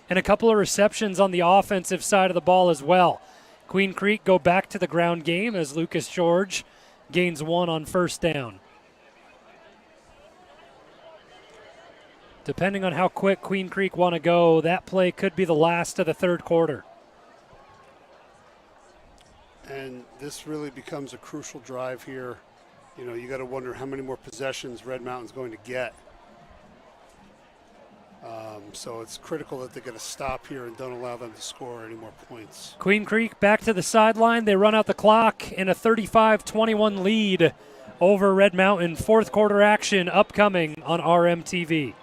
S1: and a couple of receptions on the offensive side of the ball as well. Queen Creek go back to the ground game as Lucas George gains 1 on first down. Depending on how quick Queen Creek want to go, that play could be the last of the third quarter.
S2: And this really becomes a crucial drive here. You know, you got to wonder how many more possessions Red Mountain's going to get. So it's critical that they get a stop here and don't allow them to score any more points.
S1: Queen Creek back to the sideline. They run out the clock in a 35-21 lead over Red Mountain. Fourth quarter action upcoming on RMTV.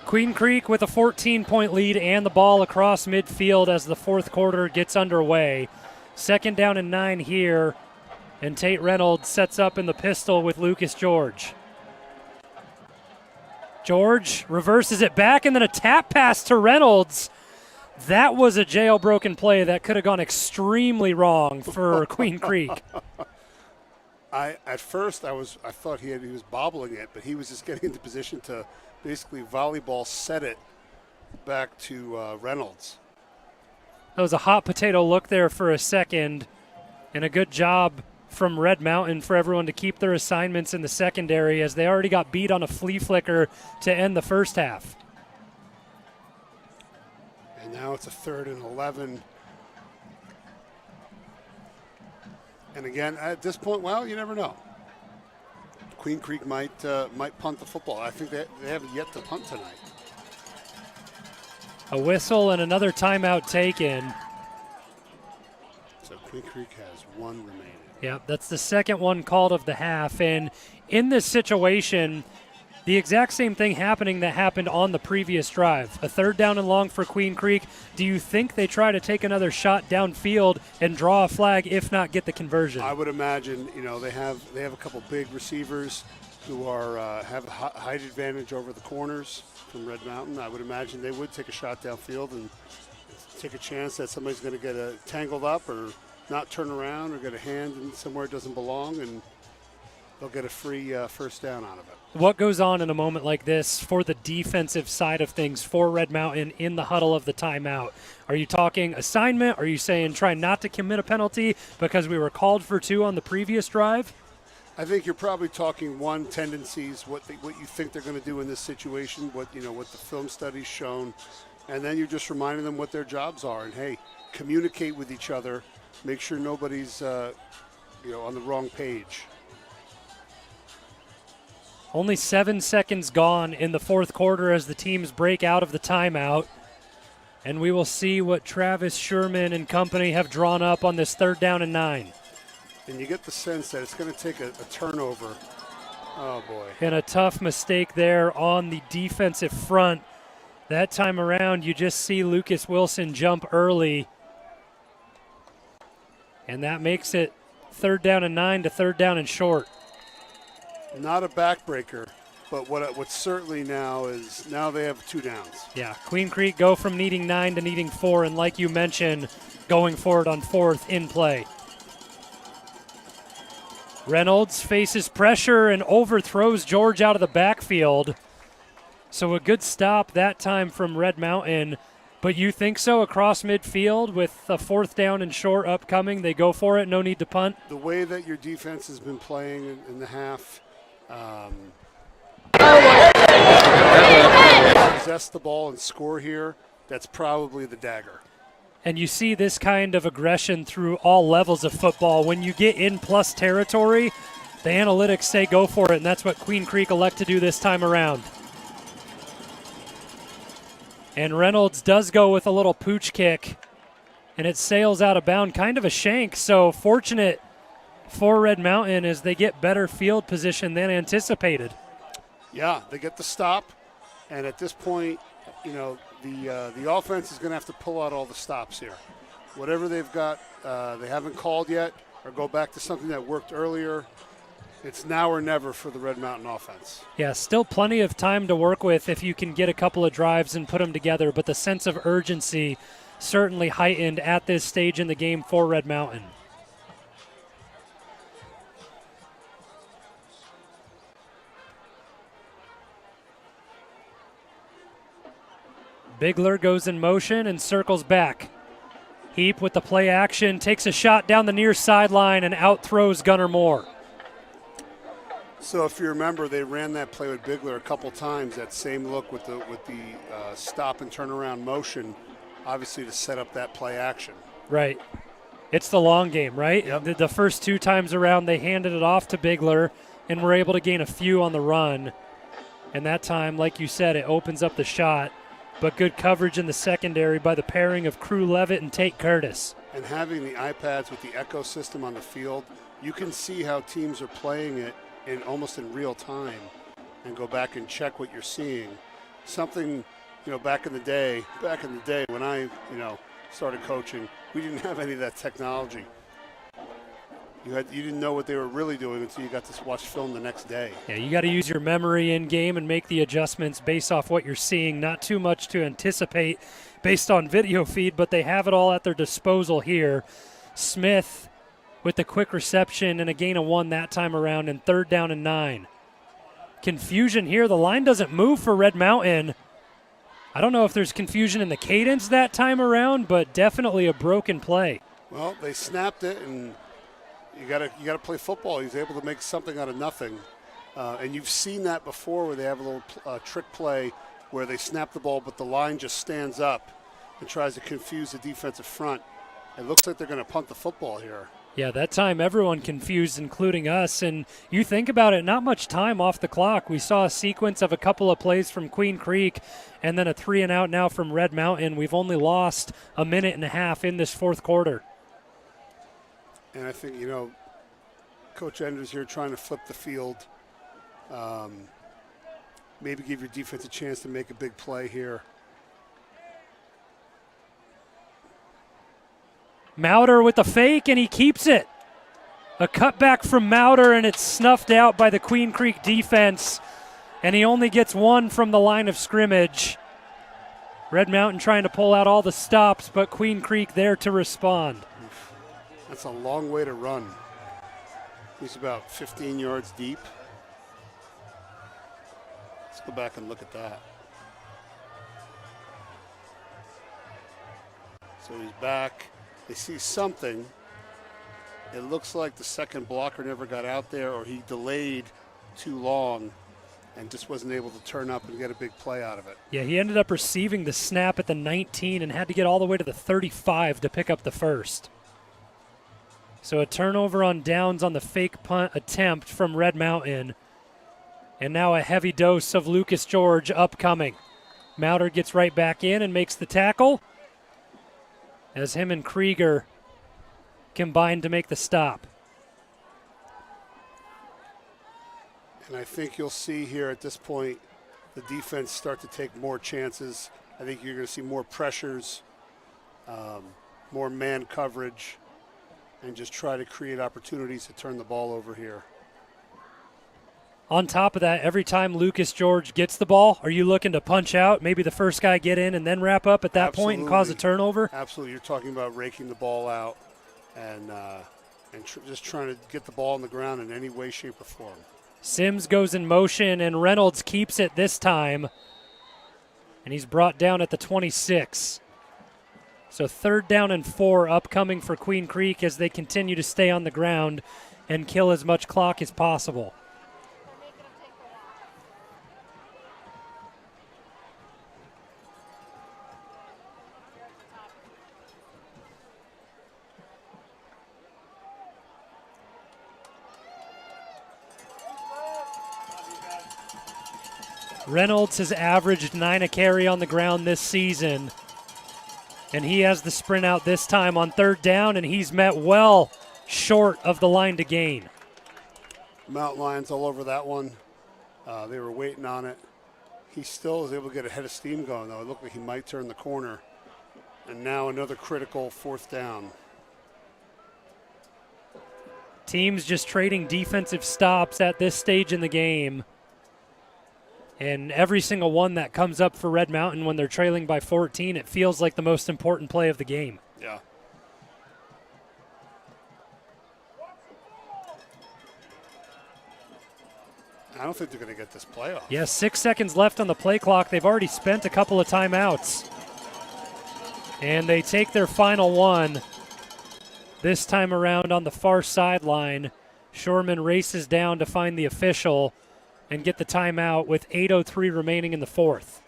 S1: Queen Creek with a 14-point lead and the ball across midfield as the fourth quarter gets underway. Second down and 9 here, and Tate Reynolds sets up in the pistol with Lucas George. George reverses it back, and then a tap pass to Reynolds. That was a jailbroken play that could have gone extremely wrong for Queen Creek.
S2: At first I thought he was bobbling it, but he was just getting into position to basically volleyball set it back to Reynolds.
S1: That was a hot potato look there for a second, and a good job from Red Mountain for everyone to keep their assignments in the secondary as they already got beat on a flea flicker to end the first half.
S2: And now it's a 3rd and 11. And again, at this point, well, you never know. Queen Creek might punt the football. I think they haven't yet to punt tonight.
S1: A whistle and another timeout taken.
S2: So Queen Creek has 1 remaining.
S1: Yep, that's the second one called of the half. And in this situation, the exact same thing happening that happened on the previous drive. A 3rd down and long for Queen Creek. Do you think they try to take another shot downfield and draw a flag, if not get the conversion?
S2: I would imagine, they have a couple big receivers who have a height advantage over the corners from Red Mountain. I would imagine they would take a shot downfield and take a chance that somebody's going to get tangled up or not turn around or get a hand in somewhere it doesn't belong, and they'll get a free first down out of it.
S1: What goes on in a moment like this for the defensive side of things for Red Mountain in the huddle of the timeout? Are you talking assignment? Are you saying try not to commit a penalty because we were called for 2 on the previous drive?
S2: I think you're probably talking tendencies, what you think they're going to do in this situation, what the film study's shown, and then you're just reminding them what their jobs are. And hey, communicate with each other, make sure nobody's on the wrong page.
S1: Only 7 seconds gone in the 4th quarter as the teams break out of the timeout. And we will see what Travis Sherman and company have drawn up on this 3rd down and 9.
S2: And you get the sense that it's going to take a turnover. Oh, boy.
S1: And a tough mistake there on the defensive front. That time around, you just see Lucas Wilson jump early. And that makes it 3rd down and 9 to 3rd down and short.
S2: Not a backbreaker, but what's certainly now they have 2 downs.
S1: Yeah, Queen Creek go from needing 9 to needing 4, and like you mentioned, going forward on 4th in play. Reynolds faces pressure and overthrows George out of the backfield. So a good stop that time from Red Mountain. But you think so across midfield with a 4th down and short upcoming? They go for it, no need to punt?
S2: The way that your defense has been playing in the half, possess the ball and score here, that's probably the dagger.
S1: And you see this kind of aggression through all levels of football. When you get in plus territory, the analytics say go for it, and that's what Queen Creek elect to do this time around. And Reynolds does go with a little pooch kick, and it sails out of bounds, kind of a shank. So fortunate for Red Mountain as they get better field position than anticipated.
S2: Yeah, they get the stop, and at this point, the offense is going to have to pull out all the stops here. Whatever they've got, they haven't called yet, or go back to something that worked earlier. It's now or never for the Red Mountain offense.
S1: Yeah, still plenty of time to work with if you can get a couple of drives and put them together, but the sense of urgency certainly heightened at this stage in the game for Red Mountain. Bigler goes in motion and circles back. Heap with the play action, takes a shot down the near sideline and out throws Gunnar Moore.
S2: So if you remember, they ran that play with Bigler a couple times, that same look with the stop and turnaround motion, obviously to set up that play action.
S1: Right. It's the long game, right?
S2: Yep.
S1: The first 2 times around, they handed it off to Bigler and were able to gain a few on the run. And that time, like you said, it opens up the shot. But good coverage in the secondary by the pairing of Crew Levitt and Tate Curtis.
S2: And having the iPads with the Echo system on the field, you can see how teams are playing it almost in real time and go back and check what you're seeing. Something, back in the day when I, started coaching, we didn't have any of that technology. You didn't know what they were really doing until you got to watch film the next day.
S1: Yeah, you got to use your memory in game and make the adjustments based off what you're seeing. Not too much to anticipate based on video feed, but they have it all at their disposal here. Smith with the quick reception and a gain of 1 that time around, and 3rd down and 9. Confusion here. The line doesn't move for Red Mountain. I don't know if there's confusion in the cadence that time around, but definitely a broken play.
S2: Well, they snapped it, and you gotta play football. He's able to make something out of nothing, and you've seen that before where they have a little trick play where they snap the ball, but the line just stands up, and tries to confuse the defensive front. It looks like they're going to punt the football here.
S1: Yeah, that time everyone confused, including us. And you think about it, not much time off the clock. We saw a sequence of a couple of plays from Queen Creek and then a 3-and-out now from Red Mountain. We've only lost a minute and a half in this fourth quarter.
S2: And I think, you know, Coach Enders here trying to flip the field. Maybe give your defense a chance to make a big play here.
S1: Mauder with the fake, and he keeps it. A cutback from Mauder, and it's snuffed out by the Queen Creek defense, and he only gets one from the line of scrimmage. Red Mountain trying to pull out all the stops, but Queen Creek there to respond.
S2: That's a long way to run. He's about 15 yards deep. Let's go back and look at that. So he's back. They see something. It looks like the second blocker never got out there, or he delayed too long and just wasn't able to turn up and get a big play out of it.
S1: Yeah, he ended up receiving the snap at the 19 and had to get all the way to the 35 to pick up the first. So a turnover on downs on the fake punt attempt from Red Mountain. And now a heavy dose of Lucas George upcoming. Mauder gets right back in and makes the tackle as him and Krieger combine to make the stop.
S2: And I think you'll see here at this point the defense start to take more chances. I think you're going to see more pressures, more man coverage, and just try to create opportunities to turn the ball over here.
S1: On top of that, every time Lucas George gets the ball, are you looking to punch out, maybe the first guy get in and then wrap up at that point and cause a turnover?
S2: Absolutely. You're talking about raking the ball out and just trying to get the ball on the ground in any way, shape, or form.
S1: Sims goes in motion, and Reynolds keeps it this time. And he's brought down at the 26. So 3rd down and 4 upcoming for Queen Creek as they continue to stay on the ground and kill as much clock as possible. Reynolds has averaged 9 a carry on the ground this season, and he has the sprint out this time on 3rd down, and he's met well short of the line to gain.
S2: Mountain Lions all over that one. They were waiting on it. He still is able to get a head of steam going, though. It looked like he might turn the corner. And now another critical 4th down.
S1: Teams just trading defensive stops at this stage in the game. And every single one that comes up for Red Mountain when they're trailing by 14, it feels like the most important play of the game.
S2: Yeah. I don't think they're going to get this play off.
S1: Yeah, 6 seconds left on the play clock. They've already spent a couple of timeouts. And they take their final one. This time around on the far sideline, Shorman races down to find the official and get the timeout with 8:03 remaining in the 4th.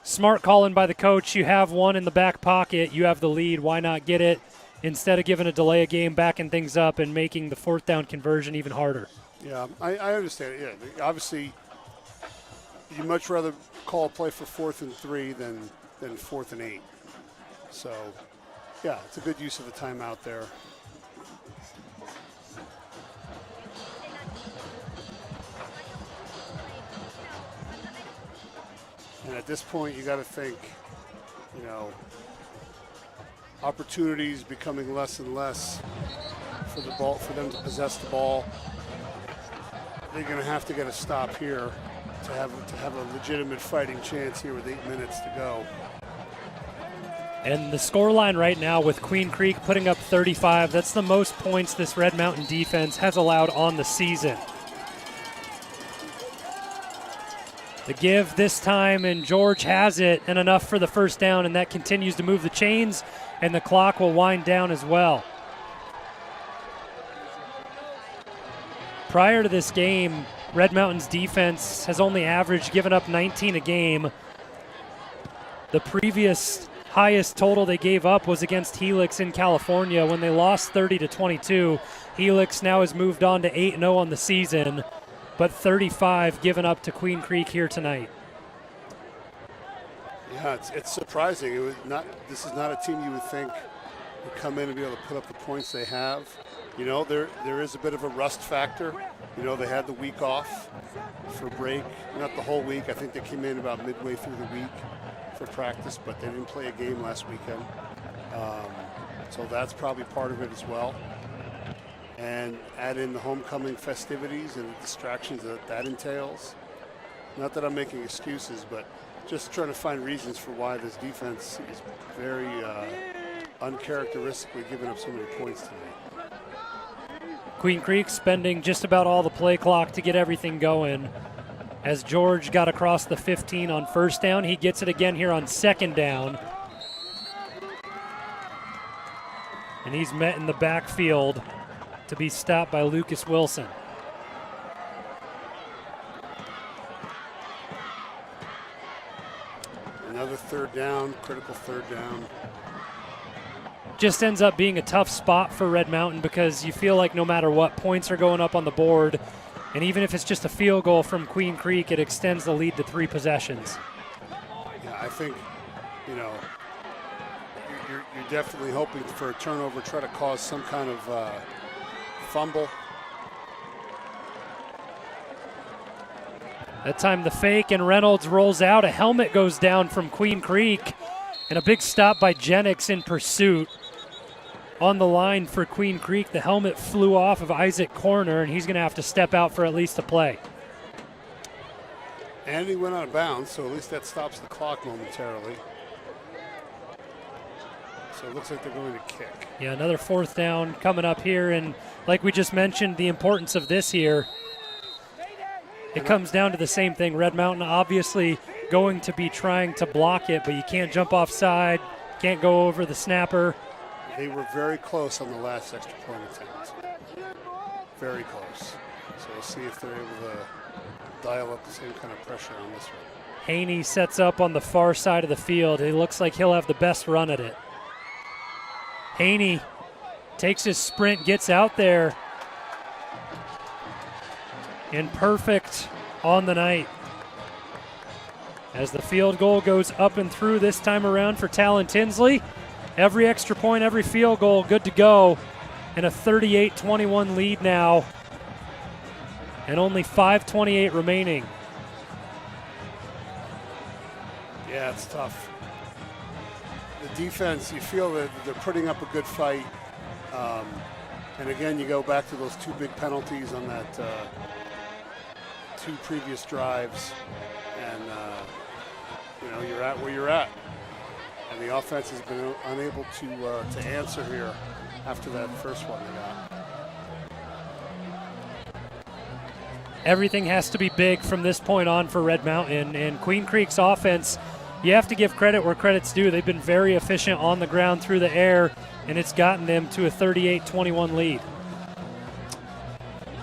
S1: Smart calling by the coach. You have one in the back pocket. You have the lead. Why not get it instead of giving a delay of game, backing things up, and making the 4th down conversion even harder?
S2: Yeah, I understand it. Yeah, obviously, you'd much rather call a play for 4th and 3 than 4th and 8. So, yeah, it's a good use of a timeout there. And at this point, you got to think, you know, opportunities becoming less and less for the ball, for them to possess the ball. They're going to have to get a stop here to have a legitimate fighting chance here with 8 minutes to go.
S1: And the scoreline right now with Queen Creek putting up 35, that's the most points this Red Mountain defense has allowed on the season. The give this time, and George has it, and enough for the 1st down, and that continues to move the chains, and the clock will wind down as well. Prior to this game, Red Mountain's defense has only averaged giving up 19 a game. The previous highest total they gave up was against Helix in California when they lost 30-22. Helix now has moved on to 8-0 on the season, but 35 given up to Queen Creek here tonight.
S2: Yeah, it's surprising. It was not. This is not a team you would think would come in and be able to put up the points they have. You know, there is a bit of a rust factor. You know, they had the week off for break, not the whole week. I think they came in about midway through the week for practice, but they didn't play a game last weekend. So that's probably part of it as well. And add in the homecoming festivities and the distractions that entails. Not that I'm making excuses, but just trying to find reasons for why this defense is very uncharacteristically giving up so many points tonight.
S1: Queen Creek spending just about all the play clock to get everything going. As George got across the 15 on first down, he gets it again here on second down. And he's met in the backfield to be stopped by Lucas Wilson.
S2: Another third down, critical third down.
S1: Just ends up being a tough spot for Red Mountain because you feel like no matter what, points are going up on the board. And even if it's just a field goal from Queen Creek, it extends the lead to 3 possessions.
S2: Yeah, I think, you know, you're definitely hoping for a turnover, try to cause some kind of fumble.
S1: That time the fake, and Reynolds rolls out. A helmet goes down from Queen Creek, and a big stop by Jennings in pursuit. On the line for Queen Creek, the helmet flew off of Isaac Corner, and he's going to have to step out for at least a play.
S2: And he went out of bounds, so at least that stops the clock momentarily. So it looks like they're going to kick.
S1: Yeah, another fourth down coming up here, and like we just mentioned, the importance of this here, it comes down to the same thing. Red Mountain obviously going to be trying to block it, but you can't jump offside, can't go over the snapper.
S2: They were very close on the last extra point attempt. Very close. So we'll see if they're able to dial up the same kind of pressure on this one.
S1: Haney sets up on the far side of the field. It looks like he'll have the best run at it. Haney takes his sprint, gets out there, and perfect on the night. As the field goal goes up and through this time around for Talon Tinsley. Every extra point, every field goal, good to go. And a 38-21 lead now. And only 5:28 remaining.
S2: Yeah, it's tough. The defense, you feel that they're putting up a good fight. And again, you go back to those 2 big penalties on that 2 previous drives. And, you know, you're at where you're at. And the offense has been unable to answer here after that first one they got.
S1: Everything has to be big from this point on for Red Mountain. And Queen Creek's offense, you have to give credit where credit's due. They've been very efficient on the ground, through the air, and it's gotten them to a 38-21 lead.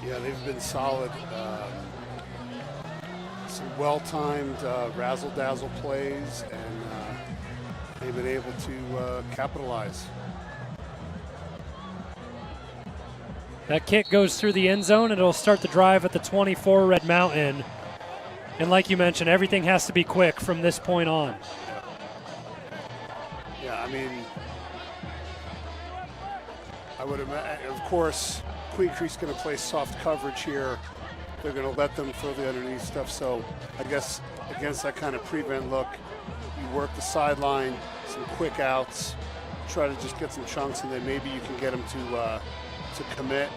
S2: Yeah, they've been solid. Some well-timed razzle-dazzle plays, and they've been able to capitalize.
S1: That kick goes through the end zone, and it'll start the drive at the 24, Red Mountain. And like you mentioned, everything has to be quick from this point on.
S2: Yeah, I mean, I would imagine, of course, Queen Creek's going to play soft coverage here. They're going to let them throw the underneath stuff. So I guess against that kind of prevent look, you work the sideline, some quick outs, try to just get some chunks, and then maybe you can get them to commit.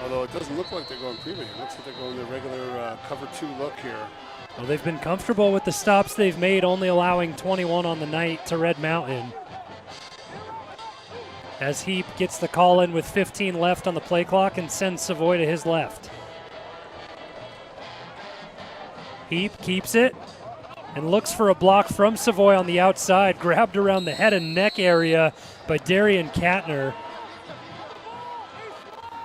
S2: Although it doesn't look like they're going prevent. It looks like they're going the regular cover 2 look here.
S1: Well, they've been comfortable with the stops they've made, only allowing 21 on the night to Red Mountain. As Heap gets the call in with 15 left on the play clock and sends Savoy to his left. Heap keeps it and looks for a block from Savoy on the outside, grabbed around the head and neck area by Darian Katner,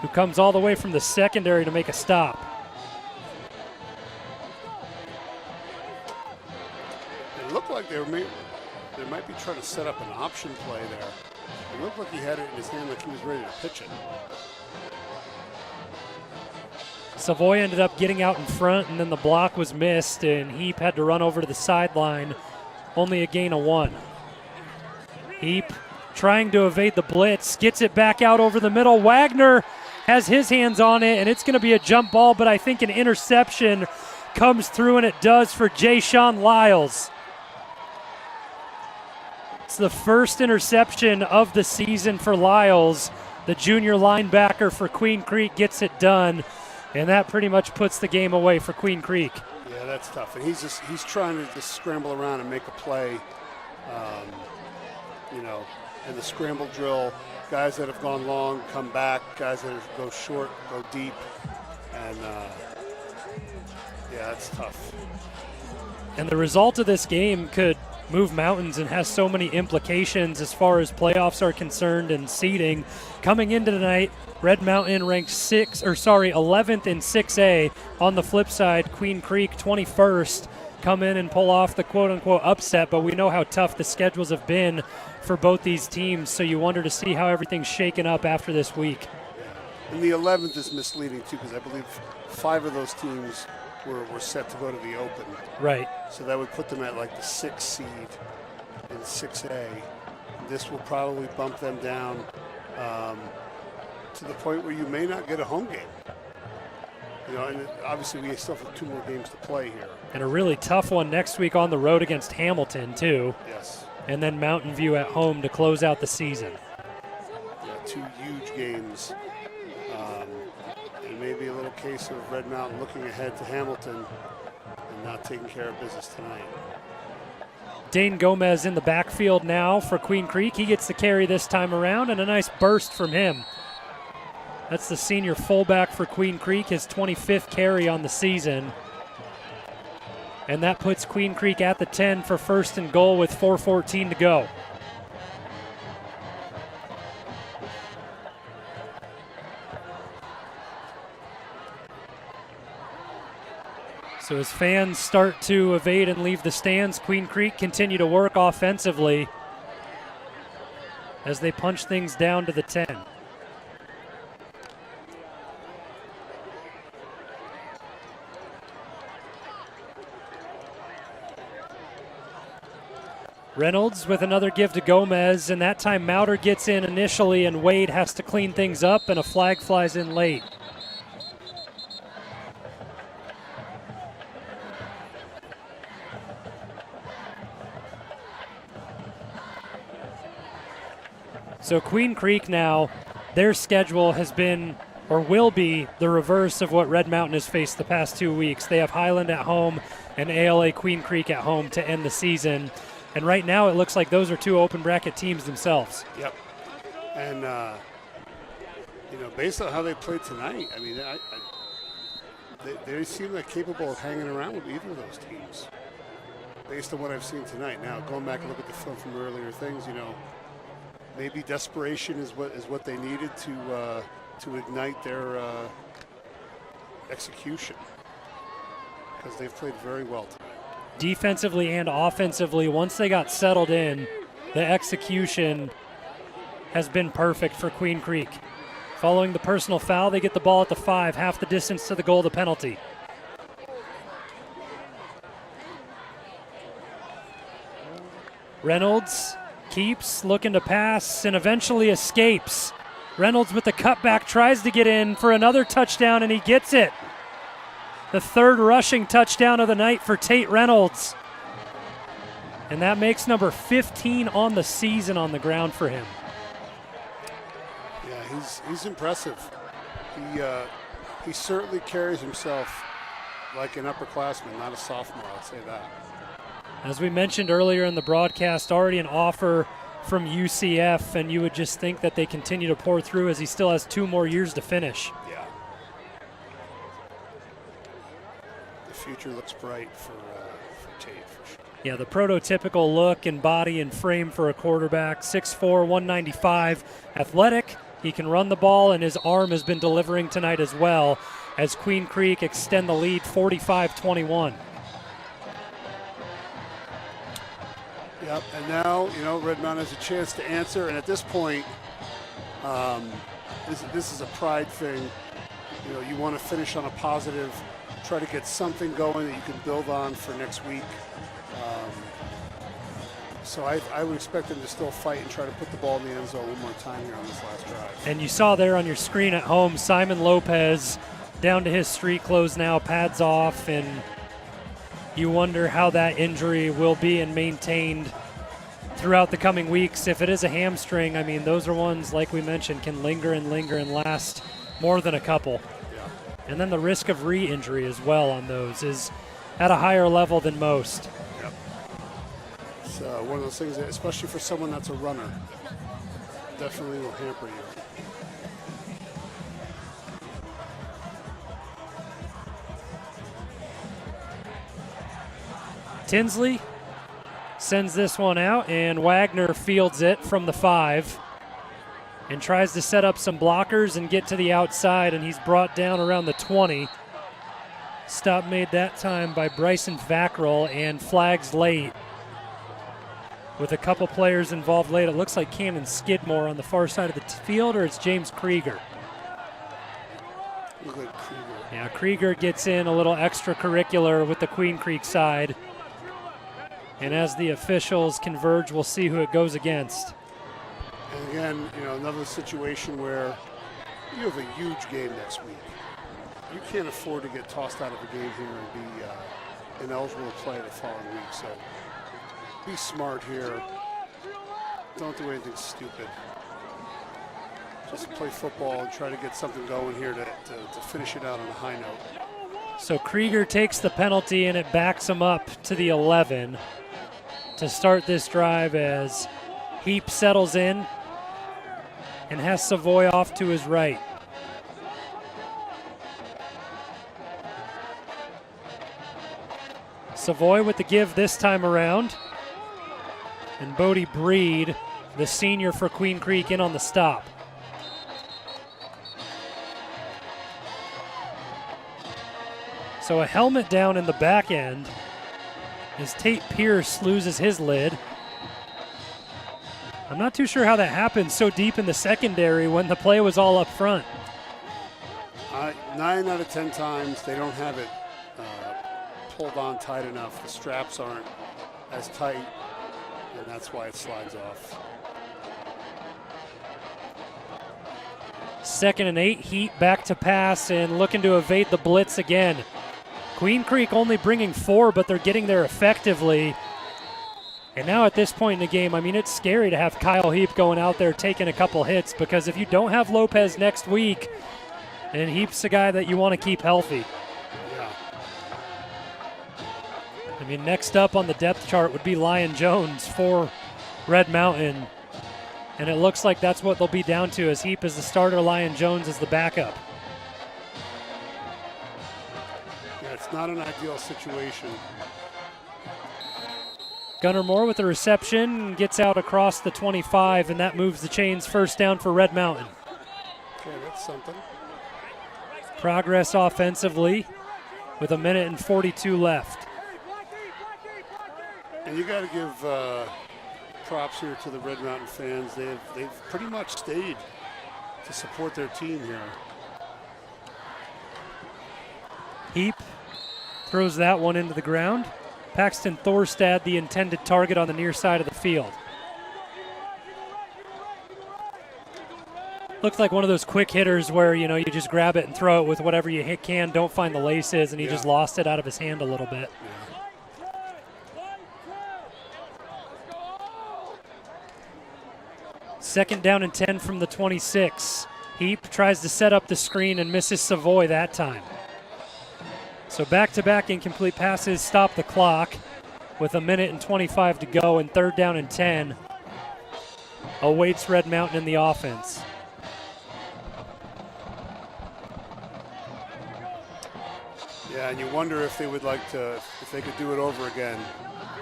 S1: who comes all the way from the secondary to make a stop.
S2: It looked like they might be trying to set up an option play there. It looked like he had it in his hand like he was ready to pitch it.
S1: Savoy ended up getting out in front, and then the block was missed, and Heap had to run over to the sideline. Only a gain of 1. Heap trying to evade the blitz, gets it back out over the middle. Wagner has his hands on it, and it's going to be a jump ball, but I think an interception comes through, and it does for Jay-Sean Lyles. It's the first interception of the season for Lyles. The junior linebacker for Queen Creek gets it done, and that pretty much puts the game away for Queen Creek.
S2: Yeah, that's tough. And he's trying to just scramble around and make a play, and the scramble drill, guys that have gone long come back, guys that go short go deep, and yeah, that's tough.
S1: And the result of this game could move mountains and has so many implications as far as playoffs are concerned and seeding. Coming into tonight, Red Mountain ranked 11th in 6A. On the flip side, Queen Creek 21st come in and pull off the quote-unquote upset, but we know how tough the schedules have been for both these teams, so you wonder to see how everything's shaken up after this week.
S2: And the 11th is misleading too, because I believe 5 of those teams were set to go to the Open.
S1: Right.
S2: So that would put them at like the 6th seed in 6A. This will probably bump them down to the point where you may not get a home game. And obviously we still have 2 more games to play here.
S1: And a really tough one next week on the road against Hamilton too.
S2: Yes.
S1: And then Mountain View at home to close out the season.
S2: Yeah, 2 huge games. And maybe a little case of Red Mountain looking ahead to Hamilton and not taking care of business tonight.
S1: Dane Gomez in the backfield now for Queen Creek. He gets the carry this time around, and a nice burst from him. That's the senior fullback for Queen Creek, his 25th carry on the season. And that puts Queen Creek at the 10 for 1st and goal with 4:14 to go. So as fans start to evade and leave the stands, Queen Creek continue to work offensively as they punch things down to the 10. Reynolds with another give to Gomez, and that time Mauder gets in initially and Wade has to clean things up, and a flag flies in late. So Queen Creek now, their schedule has been or will be the reverse of what Red Mountain has faced the past 2 weeks. They have Highland at home and ALA Queen Creek at home to end the season. And right now it looks like those are 2 open bracket teams themselves.
S2: Yep. And, based on how they played tonight, I mean, they seem like capable of hanging around with either of those teams based on what I've seen tonight. Now, going back and look at the film from earlier things, maybe desperation is what they needed to ignite their execution, because they've played very well tonight.
S1: Defensively and offensively, once they got settled in, the execution has been perfect for Queen Creek. Following the personal foul, they get the ball at the 5, half the distance to the goal to penalty. Reynolds keeps looking to pass and eventually escapes. Reynolds with the cutback tries to get in for another touchdown, and he gets it. The 3rd rushing touchdown of the night for Tate Reynolds. And that makes number 15 on the season on the ground for him.
S2: Yeah, he's impressive. He certainly carries himself like an upperclassman, not a sophomore, I'll say that.
S1: As we mentioned earlier in the broadcast, already an offer from UCF, and you would just think that they continue to pour through as he still has 2 more years to finish.
S2: Yeah. The future looks bright for Tate, for sure.
S1: Yeah, the prototypical look and body and frame for a quarterback, 6'4", 195, athletic. He can run the ball, and his arm has been delivering tonight as well as Queen Creek extend the lead 45-21.
S2: Yep, and now, Red Mountain has a chance to answer, and at this point, this is a pride thing. You want to finish on a positive, try to get something going that you can build on for next week. So I would expect them to still fight and try to put the ball in the end zone one more time here on this last drive.
S1: And you saw there on your screen at home, Simon Lopez down to his street clothes now, pads off, and you wonder how that injury will be and maintained throughout the coming weeks. If it is a hamstring, I mean, those are ones, like we mentioned, can linger and last more than a couple.
S2: Yeah.
S1: And then the risk of re-injury as well on those is at a higher level than most.
S2: Yep. It's one of those things that, especially for someone that's a runner, definitely will hamper you.
S1: Tinsley sends this one out, and Wagner fields it from the 5 and tries to set up some blockers and get to the outside, and he's brought down around the 20. Stop made that time by Bryson Vackrell, and flags late. With a couple players involved late, it looks like Cannon Skidmore on the far side of the field, or it's James Krieger.
S2: Look like Krieger.
S1: Yeah, Krieger gets in a little extracurricular with the Queen Creek side. And as the officials converge, we'll see who it goes against.
S2: And again, another situation where you have a huge game next week. You can't afford to get tossed out of a game here and be ineligible to play the following week. So be smart here. Don't do anything stupid. Just play football and try to get something going here to finish it out on a high note.
S1: So Krieger takes the penalty, and it backs him up to the 11 to start this drive as Heap settles in and has Savoy off to his right. Savoy with the give this time around. And Bodie Breed, the senior for Queen Creek, in on the stop. So a helmet down in the back end as Tate Pierce loses his lid. I'm not too sure how that happened so deep in the secondary when the play was all up front.
S2: 9 out of 10 times they don't have it pulled on tight enough. The straps aren't as tight, and that's why it slides off.
S1: 2nd and 8, Heat back to pass and looking to evade the blitz again. Queen Creek only bringing 4, but they're getting there effectively. And now at this point in the game, I mean, it's scary to have Kyle Heap going out there taking a couple hits, because if you don't have Lopez next week, and Heap's a guy that you want to keep healthy.
S2: Yeah.
S1: I mean, next up on the depth chart would be Lion Jones for Red Mountain. And it looks like that's what they'll be down to, as Heap is the starter, Lion Jones is the backup.
S2: Yeah, it's not an ideal situation.
S1: Gunnar Moore with the reception, gets out across the 25, and that moves the chains. First down for Red Mountain.
S2: Okay, that's something.
S1: Progress offensively with 1:42 left.
S2: And you got to give props here to the Red Mountain fans. They've pretty much stayed to support their team here.
S1: Heap throws that one into the ground. Paxton Thorstad, the intended target on the near side of the field. Looked like one of those quick hitters where, you just grab it and throw it with whatever you can, don't find the laces, and he just lost it out of his hand a little bit.
S2: Yeah.
S1: 2nd down and 10 from the 26. Heap tries to set up the screen and misses Savoy that time. So back-to-back incomplete passes stop the clock with 1:25 to go, and 3rd down and 10 awaits Red Mountain in the offense.
S2: Yeah, and you wonder if they would like to, if they could do it over again,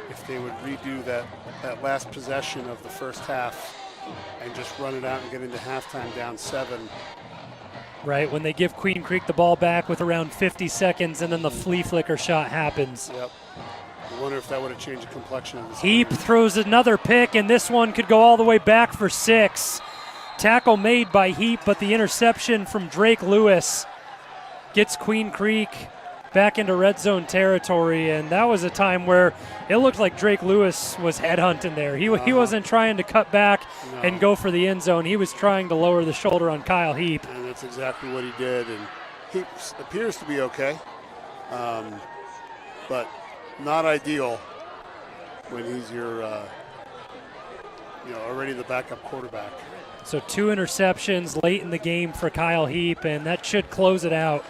S2: if they would redo that last possession of the first half and just run it out and get into halftime down 7.
S1: Right, when they give Queen Creek the ball back with around 50 seconds, and then the flea flicker shot happens.
S2: Yep. I wonder if that would have changed the complexion of this
S1: Heap
S2: game.
S1: throws another pick, and this one could go all the way back for 6. Tackle made by Heap, but the interception from Drake Lewis gets Queen Creek back into red zone territory, and that was a time where it looked like Drake Lewis was headhunting there. He wasn't trying to cut back and go for the end zone. He was trying to lower the shoulder on Kyle Heap.
S2: And that's exactly what he did, and Heap appears to be okay, but not ideal when he's your, already the backup quarterback.
S1: So 2 interceptions late in the game for Kyle Heap, and that should close it out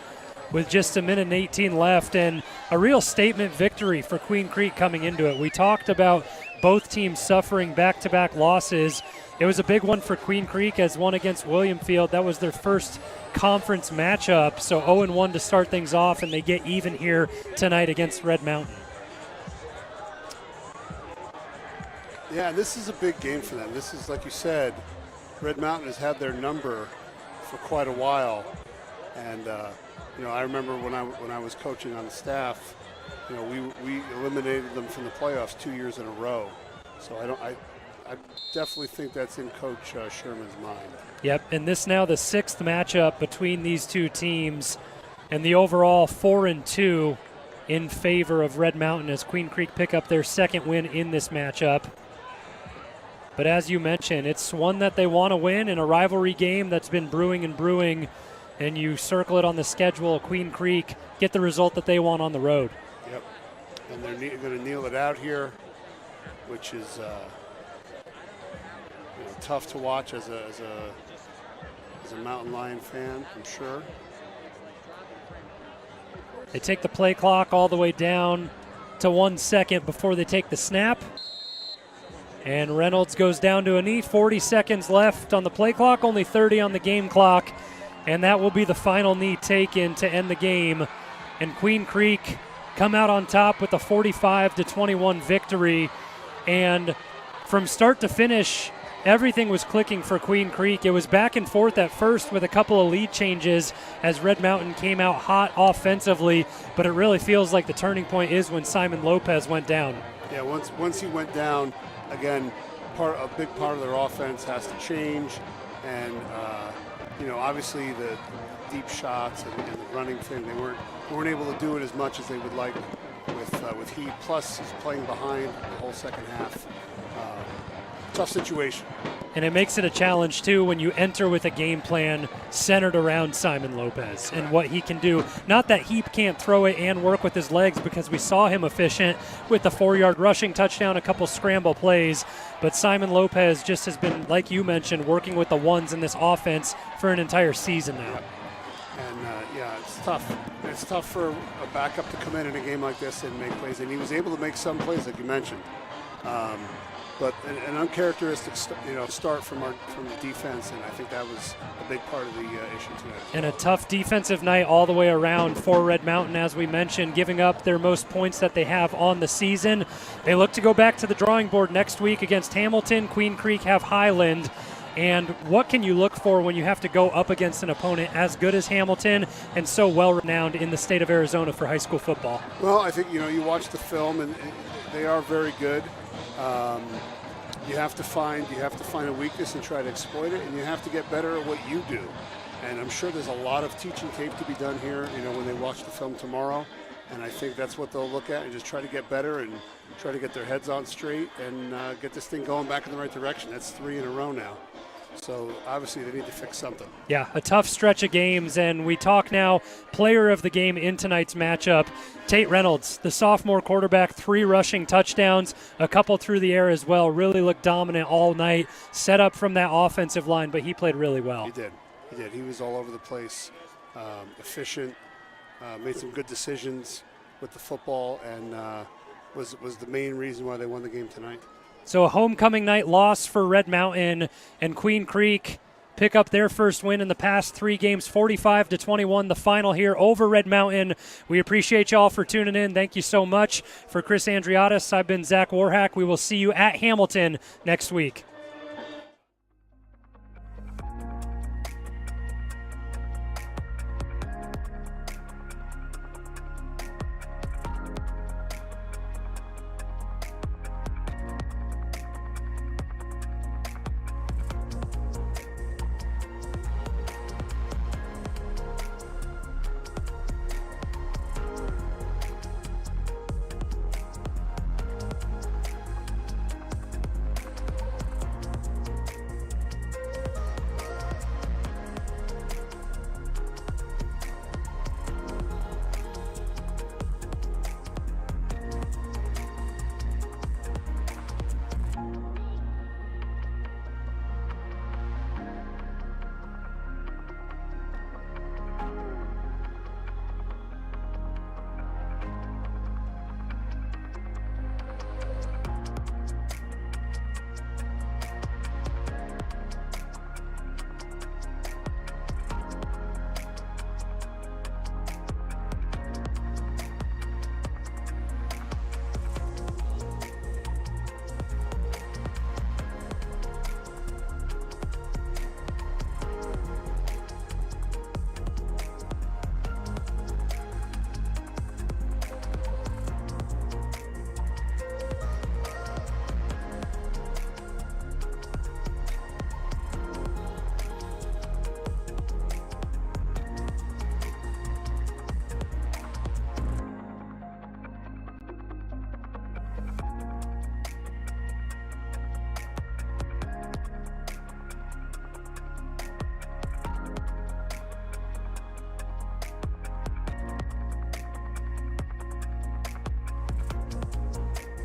S1: with just a minute and 18 left, and a real statement victory for Queen Creek coming into it. We talked about both teams suffering back-to-back losses. It was a big one for Queen Creek as one against William Field. That was their first conference matchup, so 0-1 to start things off, and they get even here tonight against Red Mountain.
S2: Yeah, this is a big game for them. This is, like you said, Red Mountain has had their number for quite a while, and I remember when I was coaching on the staff, we eliminated them from the playoffs 2 years in a row. So I definitely think that's in Coach Sherman's mind.
S1: Yep, and this now the 6th matchup between these two teams, and the overall 4-2 in favor of Red Mountain as Queen Creek pick up their 2nd win in this matchup. But as you mentioned, it's one that they want to win in a rivalry game that's been brewing and brewing, and you circle it on the schedule. Queen Creek get the result that they want on the road.
S2: Yep, and they're going to kneel it out here, which is tough to watch as a Mountain Lion fan, I'm sure.
S1: They take the play clock all the way down to 1 second before they take the snap. And Reynolds goes down to a knee. 40 seconds left on the play clock, only 30 on the game clock. And that will be the final knee taken to end the game. And Queen Creek come out on top with a 45-21 victory. And from start to finish, everything was clicking for Queen Creek. It was back and forth at first with a couple of lead changes as Red Mountain came out hot offensively, but it really feels like the turning point is when Simon Lopez went down.
S2: Yeah, once he went down, again, a big part of their offense has to change, and obviously the deep shots and the running thing, they weren't able to do it as much as they would like with Heat. Plus, he's playing behind the whole second half. Tough situation.
S1: And it makes it a challenge, too, when you enter with a game plan centered around Simon Lopez and what he can do. Not that Heap can't throw it and work with his legs, because we saw him efficient with the 4-yard rushing touchdown, a couple scramble plays. But Simon Lopez just has been, like you mentioned, working with the ones in this offense for an entire season now.
S2: And, it's tough. It's tough for a backup to come in a game like this and make plays. And he was able to make some plays, like you mentioned. But an uncharacteristic start from the defense, and I think that was a big part of the issue tonight.
S1: And a tough defensive night all the way around for Red Mountain, as we mentioned, giving up their most points that they have on the season. They look to go back to the drawing board next week against Hamilton. Queen Creek have Highland. And what can you look for when you have to go up against an opponent as good as Hamilton and so well-renowned in the state of Arizona for high school football?
S2: Well, I think, you watch the film, and they are very good. You have to find a weakness and try to exploit it, and you have to get better at what you do. And I'm sure there's a lot of teaching tape to be done here, when they watch the film tomorrow. And I think that's what they'll look at and just try to get better and try to get their heads on straight and get this thing going back in the right direction. That's 3 in a row now. So obviously they need to fix something.
S1: Yeah, a tough stretch of games, and we talk now player of the game in tonight's matchup. Tate Reynolds, the sophomore quarterback, 3 rushing touchdowns, a couple through the air as well. Really looked dominant all night, set up from that offensive line, but he played really well.
S2: He did. He was all over the place, efficient, made some good decisions with the football, and was the main reason why they won the game tonight.
S1: So a homecoming night loss for Red Mountain, and Queen Creek pick up their first win in the past 3 games, 45-21, the final here over Red Mountain. We appreciate y'all for tuning in. Thank you so much. For Chris Andriotis, I've been Zach Warhack. We will see you at Hamilton next week.